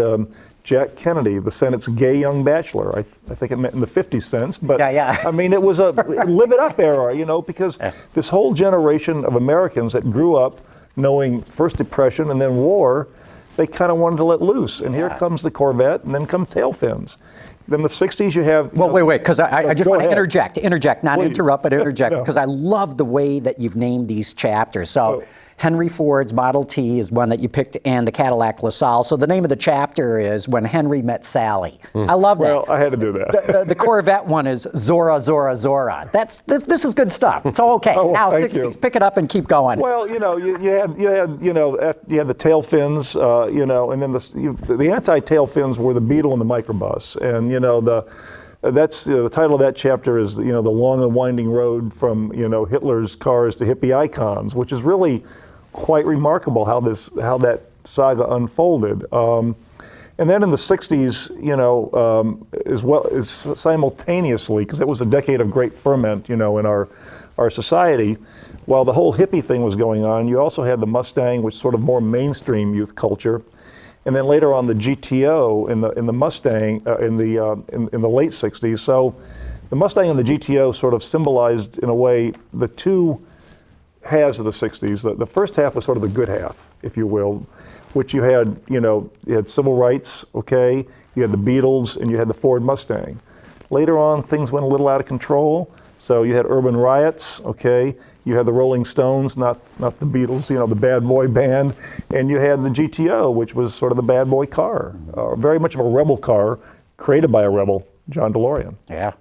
Jack Kennedy, the Senate's gay young bachelor. I think it meant in the 50 cents, but Yeah. I mean, it was a live it up era, you know, because this whole generation of Americans that grew up knowing first Depression and then war, they kind of wanted to let loose. And here comes the Corvette, and then come tail fins. Then the 60s, you have... Well, wait, because I just go want to ahead. interject, not Please. interrupt, but interject, No. because I love the way that you've named these chapters. So Henry Ford's Model T is one that you picked, and the Cadillac LaSalle. So the name of the chapter is When Henry Met Sally. I love that. Well, I had to do that. The Corvette one is Zora, Zora, Zora. This is good stuff. It's all okay. Oh, now, thank 60s, you. pick it up and keep going. Well, you had the tail fins, and then the anti-tail fins were the Beetle and the microbus, and the title of that chapter is the long and winding road from Hitler's cars to hippie icons, which is really quite remarkable how that saga unfolded. And then in the 60s, as simultaneously, because it was a decade of great ferment, in our society, while the whole hippie thing was going on, you also had the Mustang, which sort of more mainstream youth culture, and then later on the GTO in the Mustang in the late 60s. So the Mustang and the GTO sort of symbolized, in a way, the two halves of the 60s. The first half was sort of the good half, if you will, which you had civil rights, okay, you had the Beatles, and you had the Ford Mustang. Later on, things went a little out of control. So you had urban riots, okay, you had the Rolling Stones, not the Beatles, the bad boy band, and you had the GTO, which was sort of the bad boy car, very much of a rebel car, created by a rebel, John DeLorean. Yeah.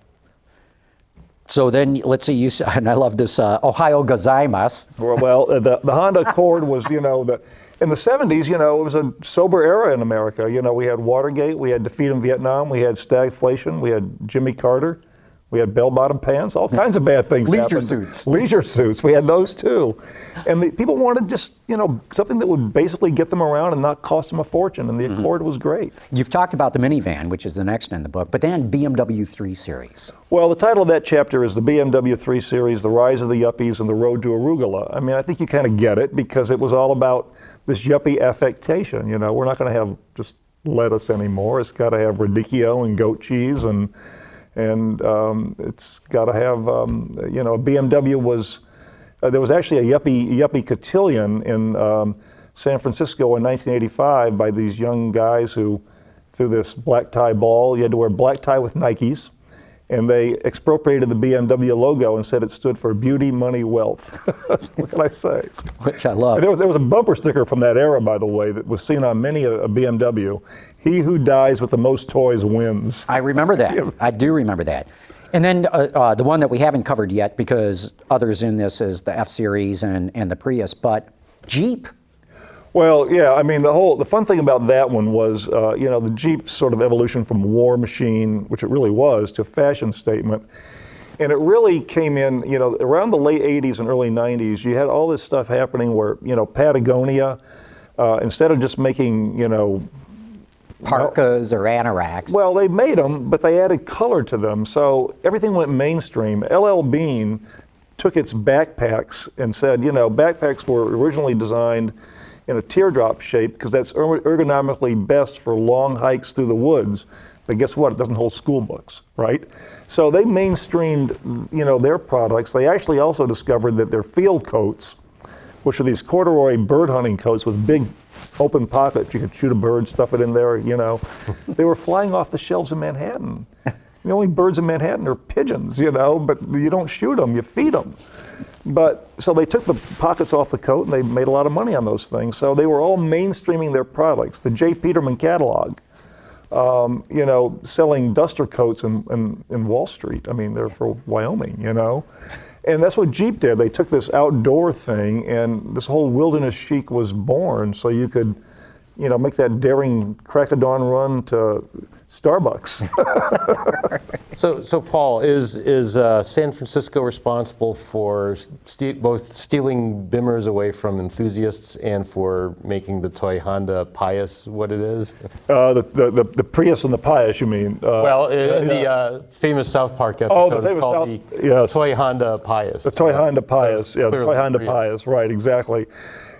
So then, let's see, and I love this, Ohio gozaimasu. Well, the Honda Accord was, in the 70s, it was a sober era in America. We had Watergate, we had defeat in Vietnam, we had stagflation, we had Jimmy Carter. We had bell-bottom pants, all kinds of bad things happened. Leisure suits, we had those too. And the people wanted just, something that would basically get them around and not cost them a fortune, and the Accord was great. You've talked about the minivan, which is the next in the book, but then BMW 3 Series. Well, the title of that chapter is the BMW 3 Series, The Rise of the Yuppies and the Road to Arugula. I mean, I think you kind of get it, because it was all about this yuppie affectation. We're not going to have just lettuce anymore. It's got to have radicchio and goat cheese, and it's got to have, BMW was, there was actually a yuppie cotillion in San Francisco in 1985 by these young guys who threw this black tie ball. You had to wear black tie with Nikes, and they expropriated the BMW logo and said it stood for beauty, money, wealth. What can I say? Which I love. There was a bumper sticker from that era, by the way, that was seen on many a BMW. He who dies with the most toys wins. I remember that. Yeah. I do remember that. And then the one that we haven't covered yet, because others in this is the F-Series and the Prius, but Jeep. Well, yeah, I mean, the fun thing about that one was, the Jeep's sort of evolution from war machine, which it really was, to fashion statement. And it really came in, around the late 80s and early 90s, you had all this stuff happening where, Patagonia, instead of just making, Parkas or anoraks. well, they made them, but they added color to them. So everything went mainstream. LL Bean took its backpacks and said, backpacks were originally designed in a teardrop shape because that's ergonomically best for long hikes through the woods. But guess what? It doesn't hold school books, right? So they mainstreamed, their products. They actually also discovered that their field coats, which are these corduroy bird hunting coats with big open pockets, you could shoot a bird, stuff it in there, they were flying off the shelves in Manhattan. The only birds in Manhattan are pigeons, but you don't shoot them, you feed them. But so they took the pockets off the coat and they made a lot of money on those things. So they were all mainstreaming their products. The J. Peterman catalog, selling duster coats in Wall Street. I mean, they're for Wyoming, And that's what Jeep did. They took this outdoor thing, and this whole wilderness chic was born, so you could, make that daring crack of dawn run to Starbucks. So Paul, is San Francisco responsible for both stealing Bimmers away from enthusiasts and for making the toy Honda pious what it is? The Prius and the Pius, you mean? The famous South Park episode is called the Toy Honda Pius. The Toy Honda Pius, the Toy Honda Pius, right, exactly.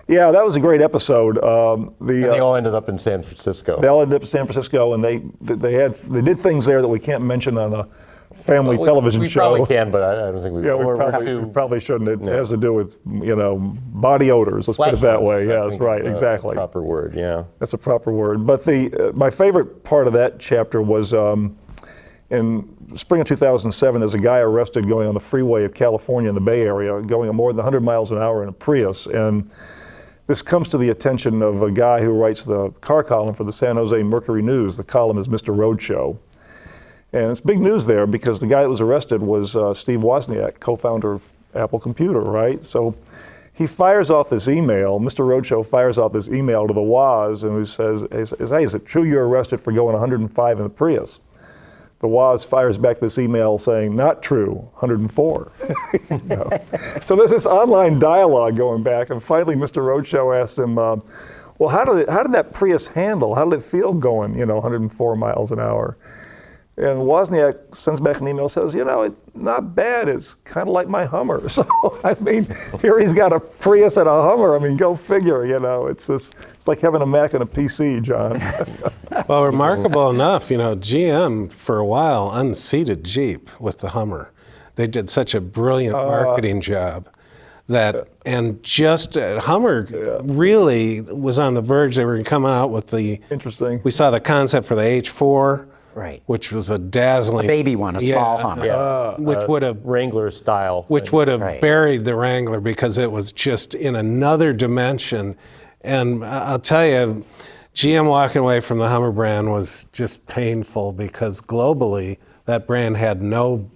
Yeah, that was a great episode. And they all ended up in San Francisco. They all ended up in San Francisco, and they did things there that we can't mention on a family television show. We probably can, but I don't think we. Yeah, we probably shouldn't. It has to do with body odors. Let's put it that way. Yes, right, exactly. Proper word. Yeah. That's a proper word. But my favorite part of that chapter was in spring of 2007. There's a guy arrested going on the freeway of California in the Bay Area, going at more than 100 miles an hour in a Prius, and this comes to the attention of a guy who writes the car column for the San Jose Mercury News. The column is Mr. Roadshow. And it's big news there because the guy that was arrested was Steve Wozniak, co-founder of Apple Computer, right? So he fires off this email. Mr. Roadshow fires off this email to the Woz and he says, hey, is it true you're arrested for going 105 in the Prius? The Woz fires back this email saying, not true, 104. You know? So there's this online dialogue going back, and finally Mr. Roadshow asks him, well, how did that Prius handle? How did it feel going, 104 miles an hour? And Wozniak sends back an email and says, it's not bad. It's kind of like my Hummer. So, I mean, here he's got a Prius and a Hummer. I mean, go figure, It's like having a Mac and a PC, John. Well, remarkable enough, GM for a while unseated Jeep with the Hummer. They did such a brilliant marketing job that, and just Hummer really was on the verge. They were coming out with Interesting. We saw the concept for the H4. Right. Which was a dazzling, baby one, a small Hummer. Yeah. which would have Wrangler style. which thing. would have Right. buried the Wrangler because it was just in another dimension. And I'll tell you, GM walking away from the Hummer brand was just painful because globally that brand had no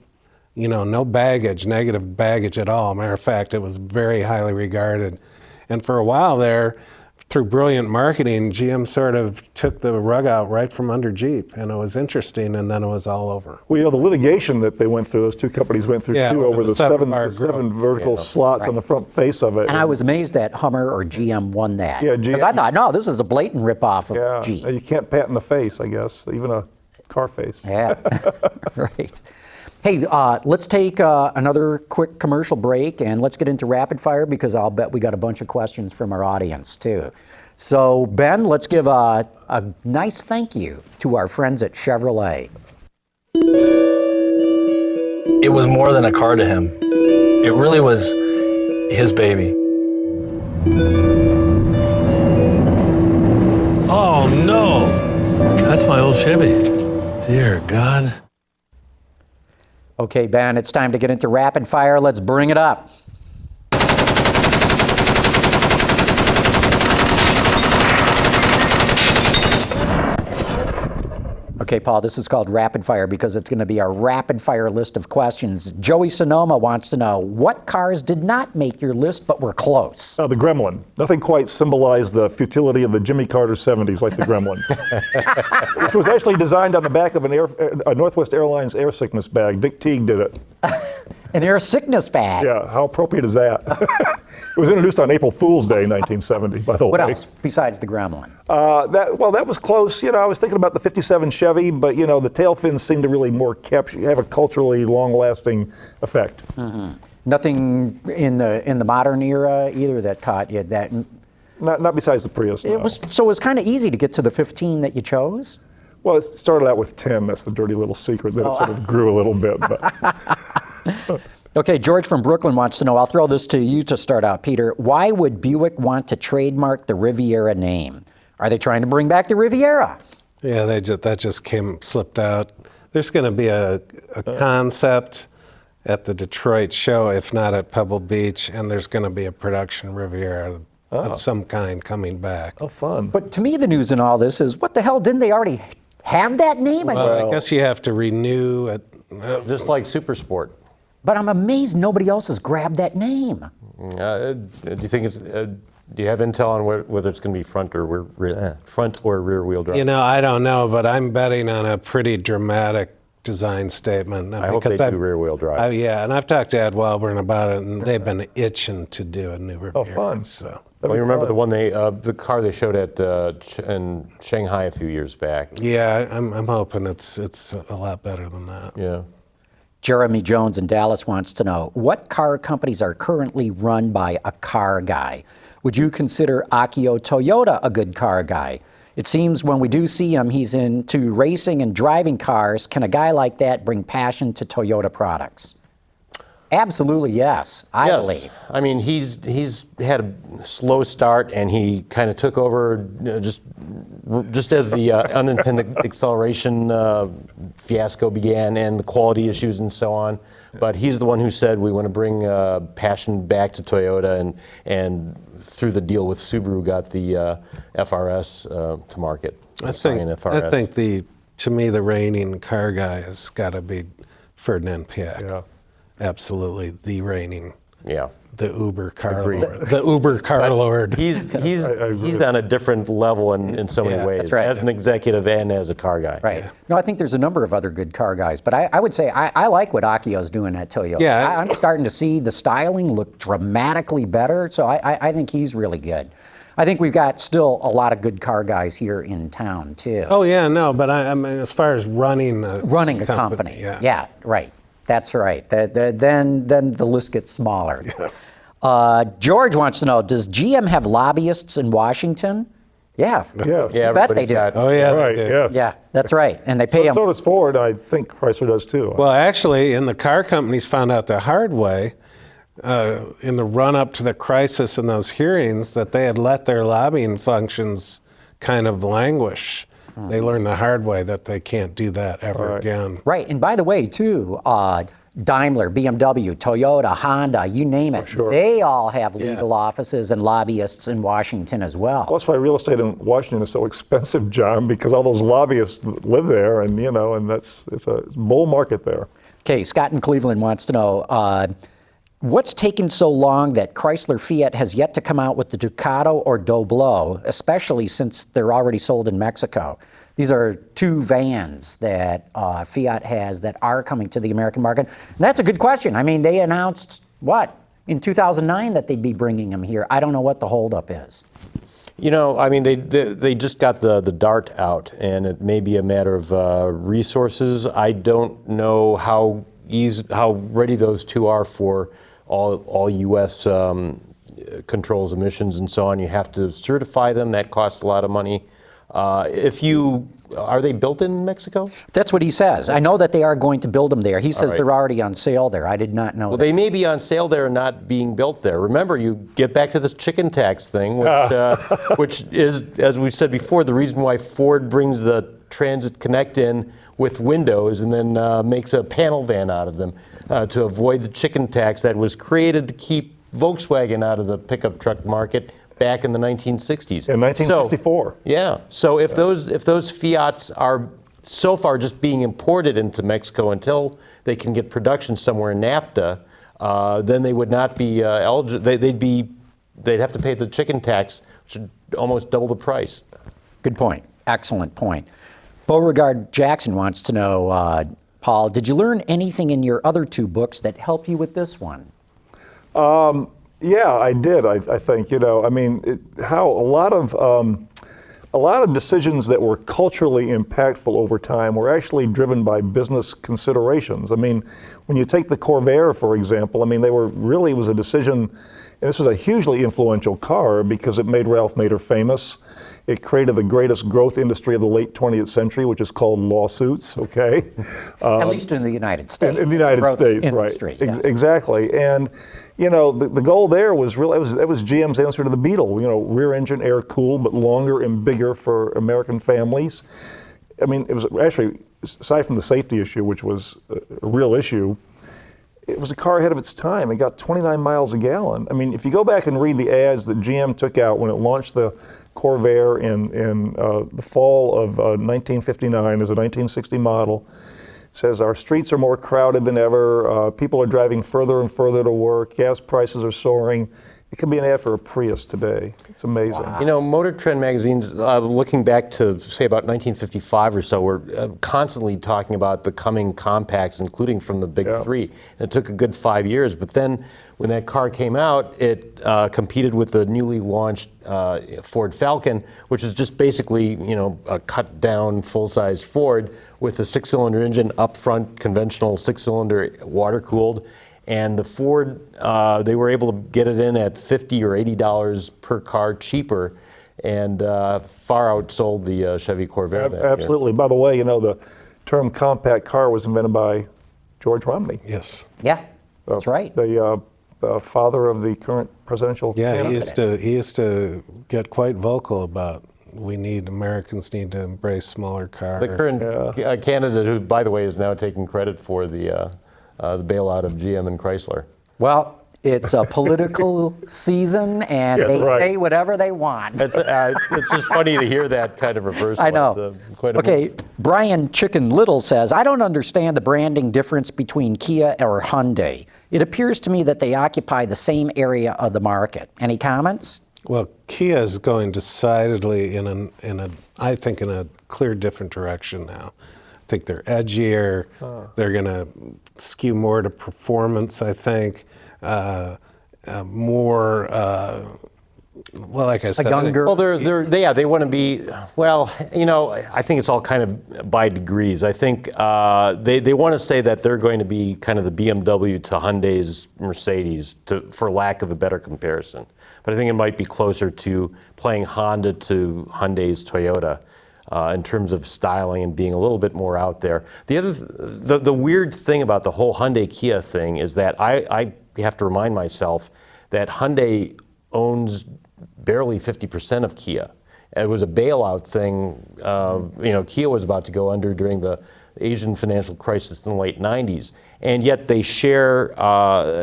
baggage, negative baggage at all. Matter of fact, it was very highly regarded. And for a while there, through brilliant marketing, GM sort of took the rug out right from under Jeep, and it was interesting, and then it was all over. Well, the litigation that they went through, those two companies went through too, over the seven vertical slots on the front face of it. And I was amazed that Hummer or GM won that. Yeah, Because GM I thought, no, this is a blatant ripoff of Jeep. You can't patent the face, I guess, even a car face. Yeah, right. Hey, let's take another quick commercial break and let's get into rapid fire because I'll bet we got a bunch of questions from our audience too. So Ben, let's give a nice thank you to our friends at Chevrolet. It was more than a car to him. It really was his baby. Oh no, that's my old Chevy. Dear God. Okay, Ben, it's time to get into rapid fire. Let's bring it up. Okay, Paul, this is called rapid fire because it's going to be a rapid fire list of questions. Joey Sonoma wants to know, what cars did not make your list but were close? The Gremlin. Nothing quite symbolized the futility of the Jimmy Carter 70s like the Gremlin. Which was actually designed on the back of a Northwest Airlines air sickness bag. Dick Teague did it. An air sickness bag. Yeah, how appropriate is that? It was introduced on April Fool's Day, 1970, by the way. What else besides the Gremlin? That was close. I was thinking about the 57 Chevy, but the tail fins seem to really have a culturally long-lasting effect. Mm-hmm. Nothing in the modern era either that caught you. That not besides the Prius. No. It was kind of easy to get to the 15 that you chose. Well, it started out with 10. That's the dirty little secret. Then it sort of grew a little bit. But. Okay, George from Brooklyn wants to know, I'll throw this to you to start out, Peter. Why would Buick want to trademark the Riviera name? Are they trying to bring back the Riviera? Yeah, that just slipped out. There's going to be a concept at the Detroit show, if not at Pebble Beach, and there's going to be a production Riviera of some kind coming back. Oh, fun. But to me, the news in all this is, what the hell, didn't they already have that name? Well, I guess you have to renew it. Just like Supersport. But I'm amazed nobody else has grabbed that name. Do you think it's? Do you have intel on whether it's going to be front or rear wheel drive? I don't know, but I'm betting on a pretty dramatic design statement. I hope they do rear wheel drive. Yeah, and I've talked to Ed Welburn about it, and they've been itching to do a new Riviera. Oh, fun. So. Well, you remember the one the car they showed at in Shanghai a few years back? Yeah, I'm hoping it's a lot better than that. Yeah. Jeremy Jones in Dallas wants to know, what car companies are currently run by a car guy? Would you consider Akio Toyoda a good car guy? It seems when we do see him, he's into racing and driving cars. Can a guy like that bring passion to Toyota products? Absolutely, yes, I believe. I mean, he's had a slow start, and he kind of took over, just just as the unintended acceleration fiasco began and the quality issues and so on. But he's the one who said we want to bring passion back to Toyota, and through the deal with Subaru got the FRS to market. I think to me the reigning car guy has got to be Ferdinand Piëch. Yeah. Absolutely, the reigning. Yeah. The Uber car lord. The Uber car lord. He's on a different level in so many ways. That's right. As an executive and as a car guy. Right. No, I think there's a number of other good car guys, but I would say I like what Akio's doing at Toyota. Yeah. I'm starting to see the styling look dramatically better, so I think he's really good. I think we've got still a lot of good car guys here in town too. Oh yeah, no, but I mean, as far as running a company. yeah, right. That's right. Then the list gets smaller. George wants to know, does GM have lobbyists in Washington? Yeah. Yes. Yeah, I bet they everybody's do. got- Oh yeah, Right, they do. yes. Yeah, that's right. And they pay them. So does Ford. I think Chrysler does too. Well, actually, and the car companies found out the hard way in the run-up to the crisis in those hearings that they had let their lobbying functions kind of languish. They learned the hard way that they can't do that ever again. Right. And by the way, too, Daimler, BMW, Toyota, Honda, you name it. sure. They all have legal offices and lobbyists in Washington as well. That's why real estate in Washington is so expensive, John, because all those lobbyists live there, and it's a bull market there. Okay, Scott in Cleveland wants to know, what's taken so long that Chrysler Fiat has yet to come out with the Ducato or Doblo, especially since they're already sold in Mexico? These are two vans that Fiat has that are coming to the American market. And that's a good question. I mean, they announced, in 2009 that they'd be bringing them here. I don't know what the holdup is. You know, I mean, they just got the Dart out, and it may be a matter of resources. I don't know how ready those two are for all U.S. Controls emissions and so on. You have to certify them. That costs a lot of money. Are they built in Mexico? That's what he says. I know that they are going to build them there. He says right. they're already on sale there. I did not know Well, that. they may be on sale there and not being built there. Remember, you get back to this chicken tax thing, which is, as we said before, the reason why Ford brings the Transit Connect in with windows and then makes a panel van out of them to avoid the chicken tax that was created to keep Volkswagen out of the pickup truck market back in the 1960s. In 1964. So, yeah. So if those Fiats are so far just being imported into Mexico until they can get production somewhere in NAFTA, then they would not be eligible. They'd have to pay the chicken tax, which would almost double the price. Good point. Excellent point. Beauregard Jackson wants to know, Paul, did you learn anything in your other two books that help you with this one? Yeah, I did. I think how a lot of decisions that were culturally impactful over time were actually driven by business considerations. I mean, when you take the Corvair, for example, I mean, it was a decision, and this was a hugely influential car because it made Ralph Nader famous. It created the greatest growth industry of the late 20th century, which is called lawsuits, okay? At least in the United States. In the United States, industry, right. Yes. Exactly. And, the goal there was really, that was GM's answer to the Beetle, rear engine, air cooled, but longer and bigger for American families. I mean, it was actually, aside from the safety issue, which was a real issue, it was a car ahead of its time. It got 29 miles a gallon. I mean, if you go back and read the ads that GM took out when it launched the Corvair in the fall of 1959 as a 1960 model, says our streets are more crowded than ever, people are driving further and further to work, gas prices are soaring. It could be an ad for a Prius today. It's amazing. Wow. Motor Trend magazines, looking back to, say, about 1955 or so, were constantly talking about the coming compacts, including from the Big Three. And it took a good 5 years, but then when that car came out, it competed with the newly launched Ford Falcon, which is just basically, a cut-down, full-size Ford with a six-cylinder engine up front, conventional six-cylinder, water-cooled. And the Ford, they were able to get it in at $50 or $80 per car cheaper, and far outsold the Chevy Corvair. Absolutely. By the way, the term compact car was invented by George Romney. Yes. Yeah, that's right. The father of the current presidential Yeah, candidate. he used to get quite vocal about Americans need to embrace smaller cars. The current candidate, who, by the way, is now taking credit for the bailout of GM and Chrysler. Well, it's a political season, and Yes, they right. say whatever they want. It's just funny to hear that kind of reversal. I know. It's, quite a Okay, Brian Chicken Little says, I don't understand the branding difference between Kia or Hyundai. It appears to me that they occupy the same area of the market. Any comments? Well, Kia is going decidedly I think in a clear different direction now. I think they're edgier. They're going to skew more to performance, I think. More, well, like I said, younger- Well, they want to be, well, I think it's all kind of by degrees. I think they want to say that they're going to be kind of the BMW to Hyundai's Mercedes, for lack of a better comparison. But I think it might be closer to playing Honda to Hyundai's Toyota in terms of styling and being a little bit more out there. The weird thing about the whole Hyundai-Kia thing is that I have to remind myself that Hyundai owns barely 50% of Kia. It was a bailout thing. Kia was about to go under during the Asian financial crisis in the late 90s, and yet they share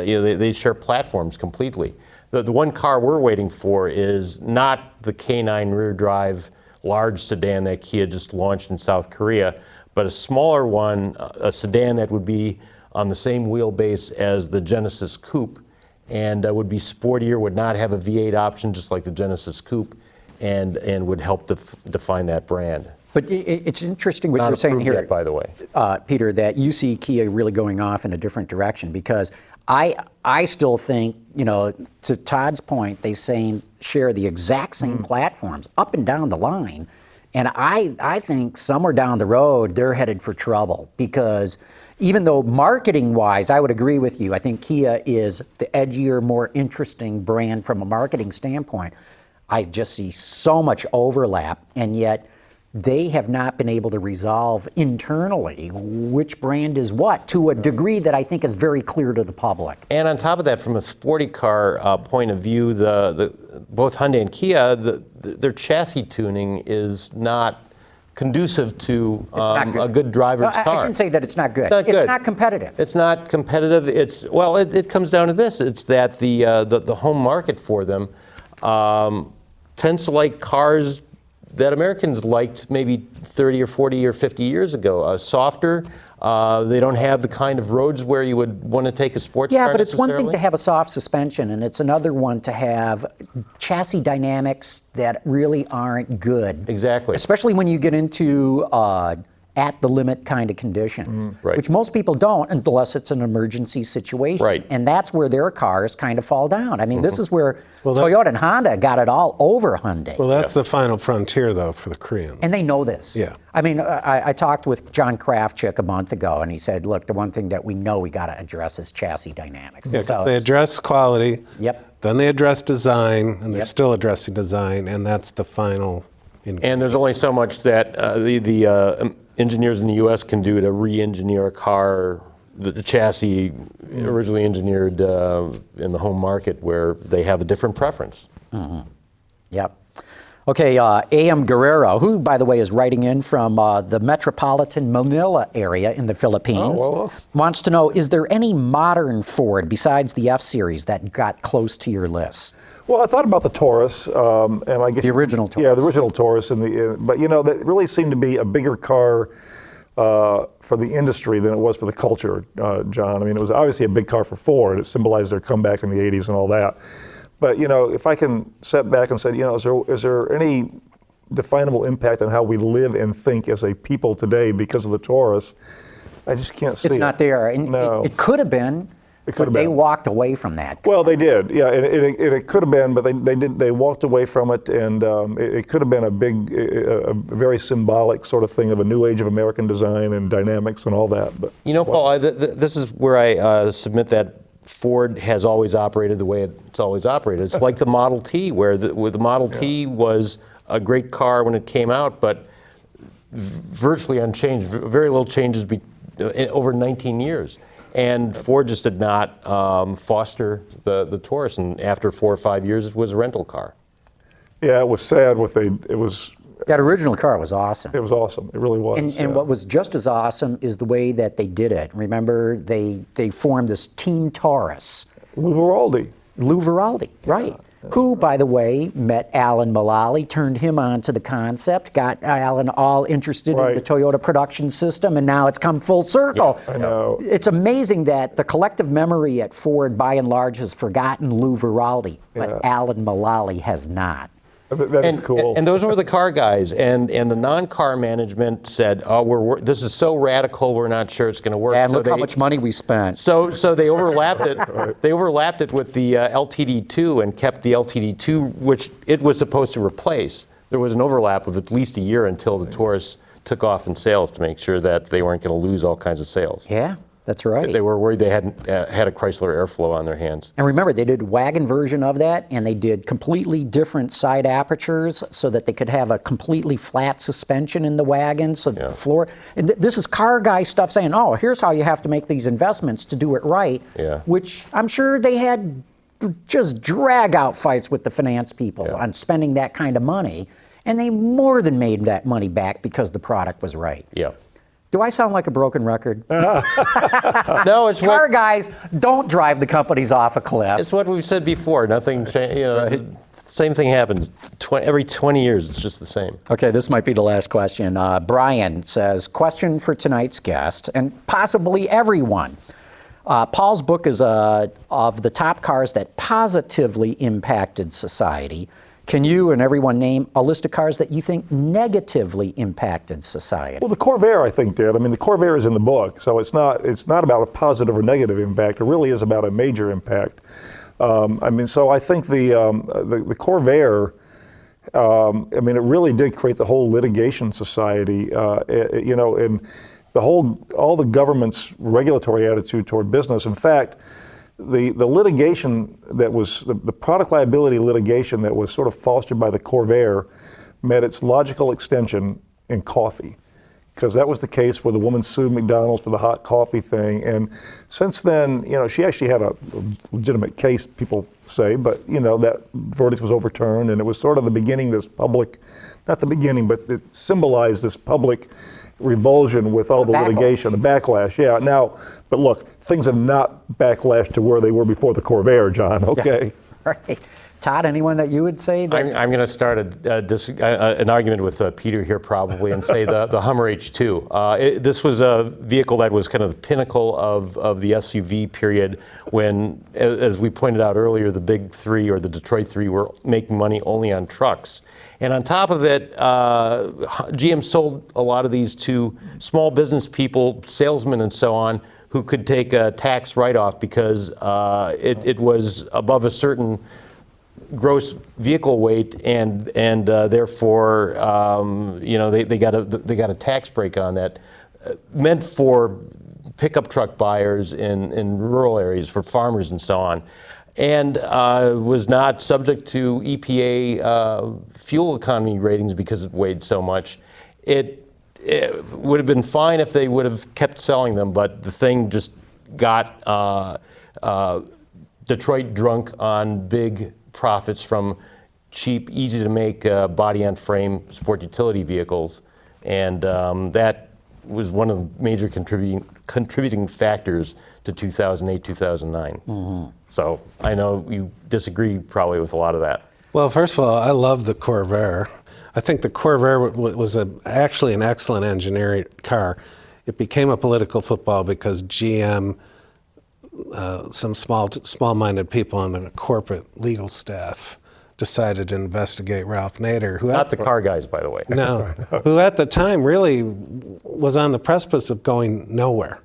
they share platforms completely. The one car we're waiting for is not the K9 rear drive large sedan that Kia just launched in South Korea, but a smaller one, a sedan that would be on the same wheelbase as the Genesis Coupe, and would be sportier, would not have a V8 option just like the Genesis Coupe, and would help define that brand. But it's interesting what Not you're saying approved here, yet, by the way. Peter, that you see Kia really going off in a different direction, because I still think, to Todd's point, they share the exact same platforms up and down the line. And I think somewhere down the road, they're headed for trouble, because even though marketing-wise, I would agree with you, I think Kia is the edgier, more interesting brand from a marketing standpoint. I just see so much overlap, and yet they have not been able to resolve internally which brand is what, to a degree that I think is very clear to the public. And on top of that, from a sporty car point of view, both Hyundai and Kia, their chassis tuning is not conducive to a good driver's car. I shouldn't say that it's not good. It's not good. It's not competitive. It's not competitive. It comes down to this. It's that the home market for them tends to like cars that Americans liked maybe 30 or 40 or 50 years ago. Softer. They don't have the kind of roads where you would want to take a sports car. Yeah, but it's one thing necessarily. to have a soft suspension, and it's another one to have chassis dynamics that really aren't good. Exactly. Especially when you get into at the limit kind of conditions, Right. which most people don't unless it's an emergency situation. Right. And that's where their cars kind of fall down. I mean, this is where Toyota and Honda got it all over Hyundai. well, that's the final frontier, though, for the Koreans. And they know this. Yeah. I mean, I talked with John Kravchuk a month ago, and he said, look, the one thing that we know we got to address is chassis dynamics. Yeah, So because they it's- address quality. Yep. Then they address design, and they're Yep. still addressing design, and that's the final. And there's only so much that the engineers in the U.S. can do to re-engineer a car, the chassis originally engineered in the home market, where they have a different preference. Yep. Okay, A.M. Guerrero, who, by the way, is writing in from the metropolitan Manila area in the Philippines, wants to know, is there any modern Ford besides the F-Series that got close to your list? Well, I thought about the Taurus, and I guess The original Taurus. Yeah, the original Taurus, but that really seemed to be a bigger car for the industry than it was for the culture, John. I mean, it was obviously a big car for Ford. It symbolized their comeback in the '80s and all that. But if I can step back and say, is there any definable impact on how we live and think as a people today because of the Taurus? I just can't see It's not there. And No. it could have been, It could but have they been. walked away from that. Well, they did, yeah. It could have been, but they didn't. They walked away from it, and it could have been a very symbolic sort of thing of a new age of American design and dynamics and all that. But Paul, this is where I submit that Ford has always operated the way it's always operated. It's like the Model T, where the Model T was a great car when it came out, but virtually unchanged, very little changes over 19 years. And Ford just did not foster the Taurus, and after 4 or 5 years, it was a rental car. yeah, it was sad. It was That original car was awesome. It was awesome. It really was. And what was just as awesome is the way that they did it. Remember, they formed this Team Taurus. Lou Veraldi. Lou Veraldi, right. Who, by the way, met Alan Mulally, turned him on to the concept, got Alan all interested in the Toyota production system, and now it's come full circle. Yeah, I know. It's amazing that the collective memory at Ford, by and large, has forgotten Lou Veraldi, but Alan Mulally has not. That is cool. And those were the car guys, and the non-car management said, "Oh, this is so radical, we're not sure it's going to work." And look how much money we spent. So they overlapped it. They overlapped it with the LTD2 and kept the LTD2, which it was supposed to replace. There was an overlap of at least a year until the Taurus took off in sales to make sure that they weren't going to lose all kinds of sales. Yeah, that's right. They were worried they hadn't had a Chrysler Airflow on their hands. And remember, they did a wagon version of that, and they did completely different side apertures so that they could have a completely flat suspension in the wagon, so that the floor. And this is car guy stuff saying, "Oh, here's how you have to make these investments to do it right." Yeah. Which I'm sure they had just drag out fights with the finance people on spending that kind of money, and they more than made that money back because the product was right. Yeah. Do I sound like a broken record? No, it's Car guys don't drive the companies off a cliff. It's what we've said before. Nothing changed. Same thing happens every 20 years. It's just the same. Okay, this might be the last question. Brian says, question for tonight's guest, and possibly everyone. Paul's book is of the top cars that positively impacted society. Can you and everyone name a list of cars that you think negatively impacted society? Well, the Corvair, I think, did. I mean, the Corvair is in the book, so it's not about a positive or negative impact. It really is about a major impact. So I think the Corvair, it really did create the whole litigation society, and all the government's regulatory attitude toward business. In fact, the litigation that was, the product liability litigation that was sort of fostered by the Corvair met its logical extension in coffee. Because that was the case where the woman sued McDonald's for the hot coffee thing. And since then, she actually had a legitimate case, people say, but, that verdict was overturned, and it was sort of the beginning, this public, not the beginning, but it symbolized this public revulsion with all the litigation, the backlash. Yeah, now, but look, things have not backlashed to where they were before the Corvair, John, okay? Yeah. Right. Todd, anyone that you would say? That I'm going to start an argument with Peter here probably and say the Hummer H2. This was a vehicle that was kind of the pinnacle of the SUV period when, as we pointed out earlier, the big three or the Detroit three were making money only on trucks. And on top of it, GM sold a lot of these to small business people, salesmen and so on, who could take a tax write-off because it was above a certain gross vehicle weight, and therefore, they got a tax break on that, meant for pickup truck buyers in rural areas, for farmers and so on, and was not subject to EPA fuel economy ratings because it weighed so much. It would have been fine if they would have kept selling them, but the thing just got Detroit drunk on big profits from cheap, easy to make body-on-frame sport utility vehicles, and that was one of the major contributing factors to 2008, 2009. Mm-hmm. So I know you disagree probably with a lot of that. Well, first of all, I love the Corvair. I think the Corvair was actually an excellent engineering car. It became a political football because GM, some small-minded people on the corporate legal staff, decided to investigate Ralph Nader, who not the car guys, by the way. No, who at the time really was on the precipice of going nowhere.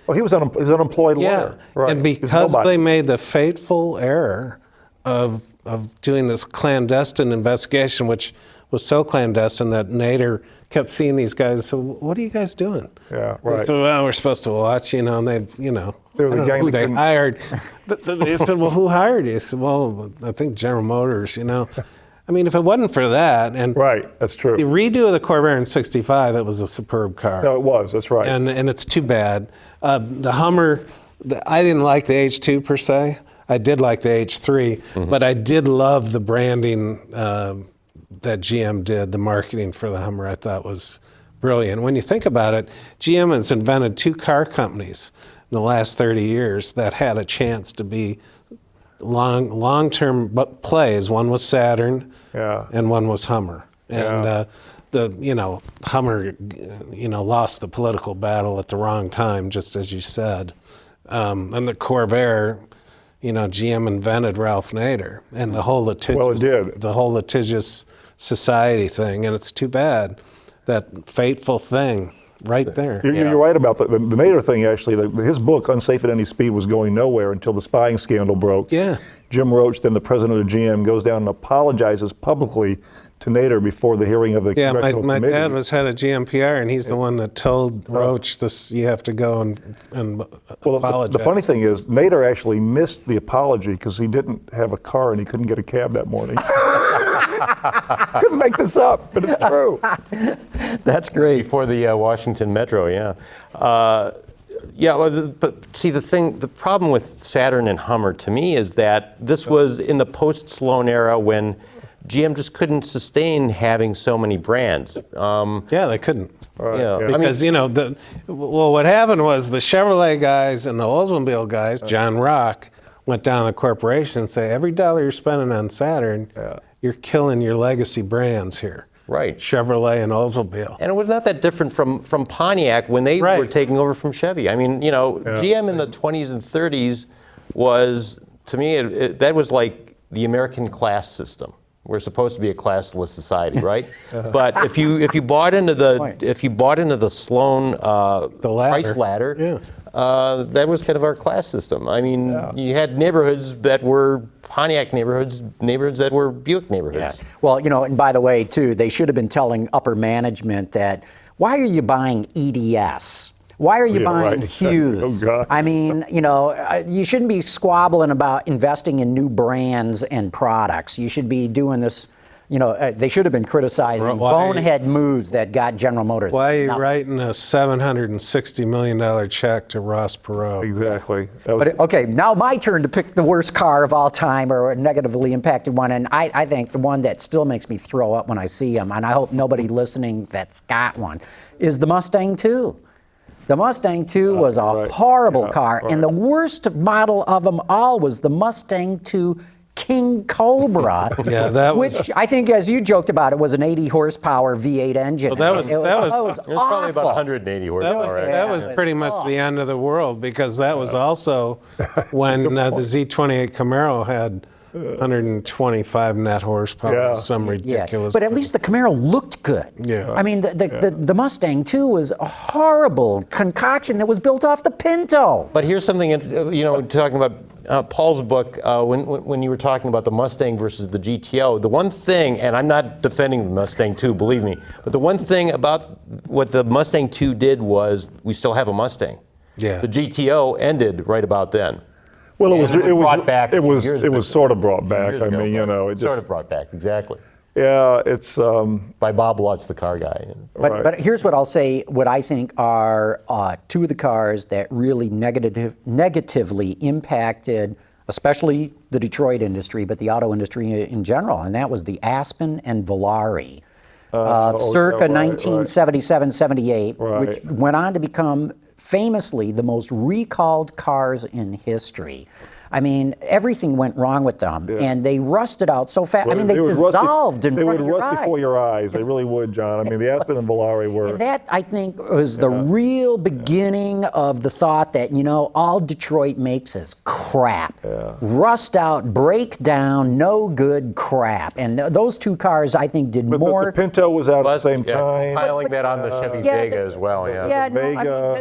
Well, he was an unemployed lawyer. Right. And because they made the fateful error of doing this clandestine investigation, which was so clandestine that Nader kept seeing these guys. So what are you guys doing? Yeah, right. So well, we're supposed to watch, and they, they were the gang who they hired. They said, well, who hired you? He said, well, I think General Motors. I mean, if it wasn't for that, and right, that's true. The redo of the Corvair in '65, it was a superb car. No, it was. That's right. And it's too bad. The Hummer, I didn't like the H2 per se. I did like the H3, but I did love the branding that GM did, the marketing for the Hummer, I thought was brilliant. When you think about it, GM has invented 2 car companies in the last 30 years that had a chance to be long-term plays. One was Saturn, and one was Hummer. And the Hummer lost the political battle at the wrong time, just as you said. And the Corvair, GM invented Ralph Nader and the whole litigious society thing, and it's too bad, that fateful thing right there. You're right about the Nader thing, actually. His book, Unsafe at Any Speed, was going nowhere until the spying scandal broke. Yeah. Jim Roach, then the president of GM, goes down and apologizes publicly to Nader before the hearing of the congressional my committee. dad was head of GMPR, and he's the one that told Roach this. You have to go and apologize. The funny thing is, Nader actually missed the apology because he didn't have a car and he couldn't get a cab that morning. Couldn't make this up, but it's true. That's great. Before the Washington Metro, yeah. But see, the problem with Saturn and Hummer to me is that this was in the post-Sloan era when GM just couldn't sustain having so many brands. They couldn't. Because, what happened was the Chevrolet guys and the Oldsmobile guys, John Rock, went down to the corporation and say, every dollar you're spending on Saturn, you're killing your legacy brands here. Right. Chevrolet and Oldsmobile. And it was not that different from Pontiac when they were taking over from Chevy. I mean, GM in the 20s and 30s was, to me, that was like the American class system. We're supposed to be a classless society, right? But if you bought into the Sloan price ladder, that was kind of our class system. I mean, you had neighborhoods that were Pontiac neighborhoods that were Buick neighborhoods. Yeah. Well, and by the way, too, they should have been telling upper management that, why are you buying EDS? Why are you buying Hughes? Oh, God. I mean, you shouldn't be squabbling about investing in new brands and products. You should be doing this, they should have been criticizing bonehead moves that got General Motors. Why are you writing a $760 million check to Ross Perot? Exactly. But okay, now my turn to pick the worst car of all time, or a negatively impacted one. And I think the one that still makes me throw up when I see them, and I hope nobody listening that's got one, is the Mustang II. The Mustang II was a horrible car, and the worst model of them all was the Mustang II King Cobra, which I think, as you joked about, it was an 80 horsepower V8 engine. Well, that was probably about 180 horsepower. That was pretty much the end of the world, because that was also when the Z28 Camaro had 125 net horsepower, some ridiculous. But at least the Camaro looked good. Yeah. I mean, the Mustang II was a horrible concoction that was built off the Pinto. But here's something, talking about Paul's book, when you were talking about the Mustang versus the GTO, the one thing, and I'm not defending the Mustang II, believe me, but the one thing about what the Mustang II did was we still have a Mustang. Yeah. The GTO ended right about then. Well, it was brought back. It was sort of brought back. I mean, it sort of brought back, exactly. Yeah, it's by Bob Lutz, the car guy. But here's what I'll say. What I think are two of the cars that really negatively impacted, especially the Detroit industry, but the auto industry in general, and that was the Aspen and Volare. Circa 1977-78, which went on to become famously the most recalled cars in history. I mean, everything went wrong with them, and they rusted out so fast. Well, I mean, they dissolved in front of your eyes. They would rust before your eyes. They really would, John. I mean, the Aspen and Volare were. And that, I think, was the real beginning of the thought that, all Detroit makes is crap. Rust out, break down, no good crap. And those two cars, I think, did more. The Pinto was out at the same time. Piling that on the Chevy Vega as well, Yeah,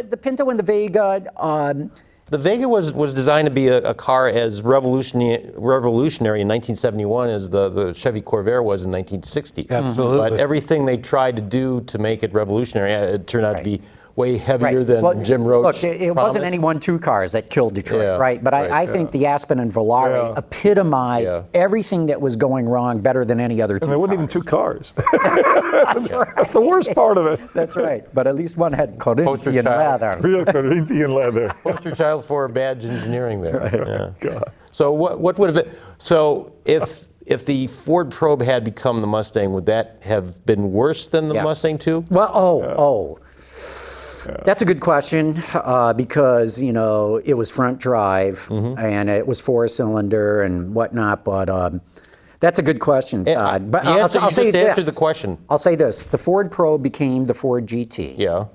the Pinto and the Vega. The Vega was designed to be a car as revolutionary in 1971 as the Chevy Corvair was in 1960. Absolutely. But everything they tried to do to make it revolutionary, it turned out to be way heavier than Jim Roach Look, it wasn't any 1-2 cars that killed Detroit, right? But I think the Aspen and Volare epitomized everything that was going wrong better than any other two. And there weren't even 2 cars. That's the worst part of it. That's right. But at least one had Corinthian leather. Real Corinthian leather. Poster child for badge engineering there. God. So what would have been? So if if the Ford Probe had become the Mustang, would that have been worse than the Yes. Mustang 2? Well, that's a good question because, you know, it was front drive and it was 4-cylinder and whatnot, but that's a good question, Todd. But I'll say this. Answer the question. I'll say this. The Ford Probe became the Ford GT. Yeah.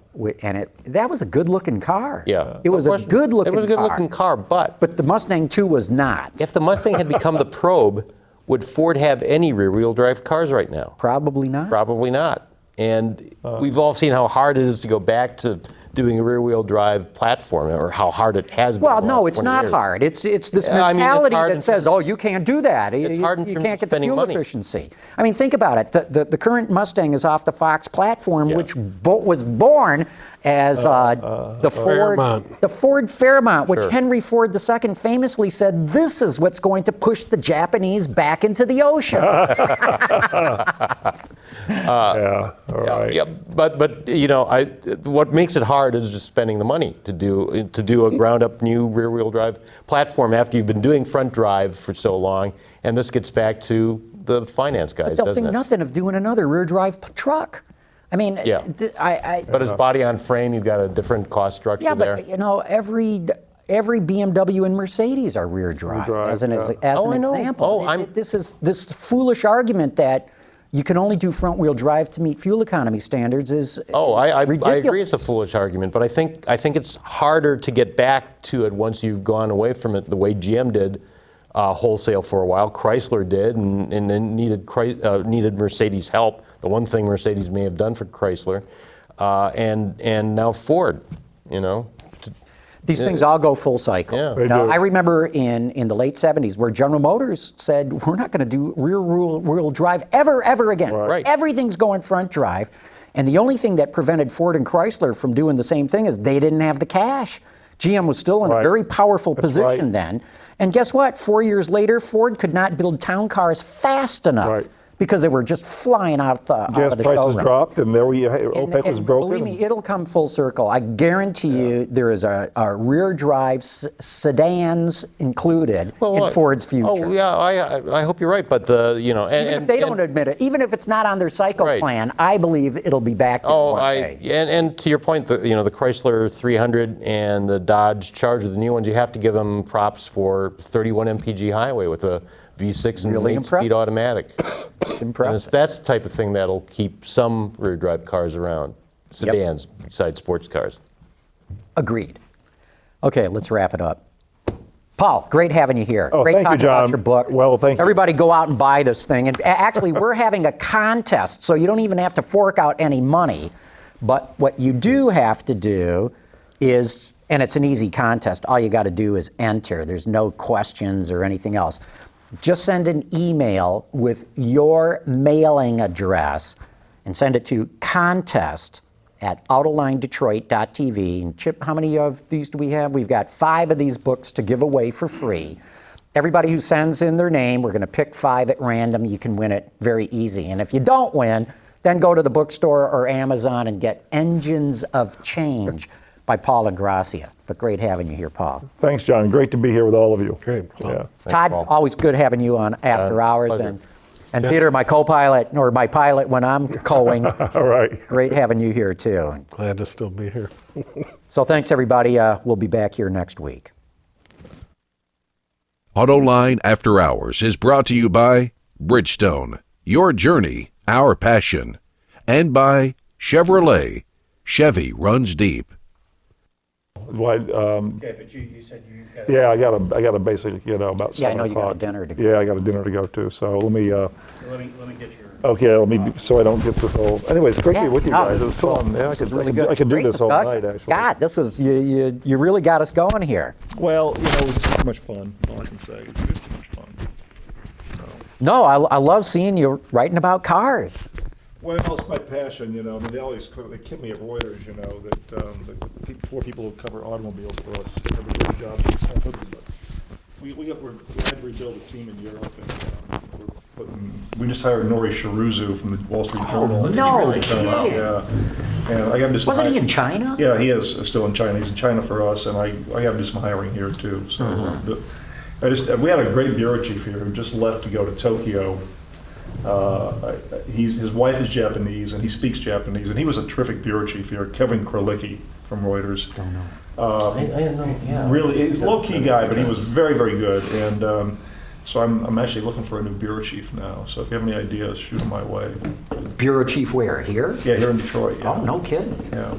And that was a good-looking car. Yeah. It was a good-looking car. It was a good-looking car, but the Mustang 2 was not. if the Mustang had become the Probe, would Ford have any rear-wheel drive cars right now? Probably not. Probably not. And we've all seen how hard it is to go back to doing a rear-wheel drive platform, or how hard it has been. Well, the no, last it's 20 not years. hard. It's this Yeah, I mean, it's mentality hard that in says, terms- oh, you can't do that. It's hard in You terms can't of get the spending fuel money. efficiency. I mean, think about it. The current Mustang is off the Fox platform, Yeah. which was born as the Ford Fairmont, which Sure. Henry Ford II famously said, this is what's going to push the Japanese back into the ocean. Yeah, all right. Yeah, but you know, what makes it hard is just spending the money to do a ground-up new rear-wheel drive platform after you've been doing front drive for so long, and this gets back to the finance guys, They'll doesn't think it? nothing of doing another rear drive truck. I mean, Yeah. But as body on frame, you've got a different cost structure yeah, there. but you know, every BMW and Mercedes are rear drive, as an, as Oh, I an know. example. Oh, This is this foolish argument that you can only do front wheel drive to meet fuel economy standards is Oh, I agree. ridiculous. It's a foolish argument, but I think it's harder to get back to it once you've gone away from it the way GM did wholesale for a while. Chrysler did, and then needed Mercedes help. The one thing Mercedes may have done for Chrysler, and now Ford. You know. These things all go full cycle. Yeah. They Now, do. I remember in the late 70s where General Motors said, we're not going to do rear-wheel drive ever again. Right. Everything's going front drive. And the only thing that prevented Ford and Chrysler from doing the same thing is they didn't have the cash. GM was still in a Right. very powerful That's position right. then. And guess what? 4 years later, Ford could not build town cars fast enough Right. because they were just flying out out Gas of the prices showroom. dropped, and there OPEC was And broken. believe me, it'll come full circle. I guarantee you there is a rear drive sedans included in Ford's future. Oh yeah, I hope you're right, but Even if they don't admit it, even if it's not on their cycle Right. plan, I believe it'll be back there one day. and to your point, the Chrysler 300 and the Dodge Charger, the new ones, you have to give them props for 31 mpg highway with a V6 and Really 8-speed impressive. automatic. It's And impressive. that's the type of thing that'll keep some rear drive cars around, sedans besides sports cars. Agreed. Okay, let's wrap it up. Paul, great having you here. Oh, great thank you, talking about John. your book. Well, thank you. Everybody go out and buy this thing. And actually, we're having a contest, so you don't even have to fork out any money. But what you do have to do is, and it's an easy contest, all you got to do is enter. There's no questions or anything else. Just send an email with your mailing address and send it to contest@autolinedetroit.tv. And Chip, how many of these do we have? We've got 5 of these books to give away for free. Everybody who sends in their name, we're going to pick 5 at random. You can win it very easy. And if you don't win, then go to the bookstore or Amazon and get Engines of Change by Paul Ingrassia. But great having you here, Paul. Thanks, John. Great to be here with all of you. Great. Yeah. Todd, Paul. always good having you on After Hours. pleasure. And Peter, my co-pilot, or my pilot when I'm coing. All right. Great having you here, too. Glad to still be here. So thanks, everybody. We'll be back here next week. Autoline After Hours is brought to you by Bridgestone, your journey, our passion, and by Chevrolet. Chevy runs deep. What, Okay, but you said you got. yeah, I got a basic, about 7 Yeah, I know you got a o'clock. dinner to go. Yeah, I got a dinner to go to. So let me Let me get your. okay, so I don't get this all. Anyways, great to be with you no, guys. It was fun. Yeah, I This is could, really I good. could, I could do Great this all discussion. night, actually. God, this was you really got us going here. Well, it was just too much fun. All I can say. It was just too much fun. No, I love seeing you writing about cars. Well, it's my passion, I mean, they always kid me at Reuters, that the 4 people who cover automobiles for us have a great job. We're trying to rebuild a team in Europe, and we just hired Nori Shiruzu from the Wall Street Journal. no kidding. Yeah, and I got to do some. Wasn't he in China? Yeah, he is still in China. He's in China for us, and I got to do some hiring here too. So, We had a great bureau chief here who just left to go to Tokyo. His wife is Japanese and he speaks Japanese, and he was a terrific bureau chief here, Kevin Kralicki from Reuters. Don't know. I know, yeah. Really, he's a low-key guy, but he was very, very good. And so I'm actually looking for a new bureau chief now. So if you have any ideas, shoot them my way. Bureau chief where? Here? Yeah, here in Detroit. Yeah. Oh, no kidding. Yeah.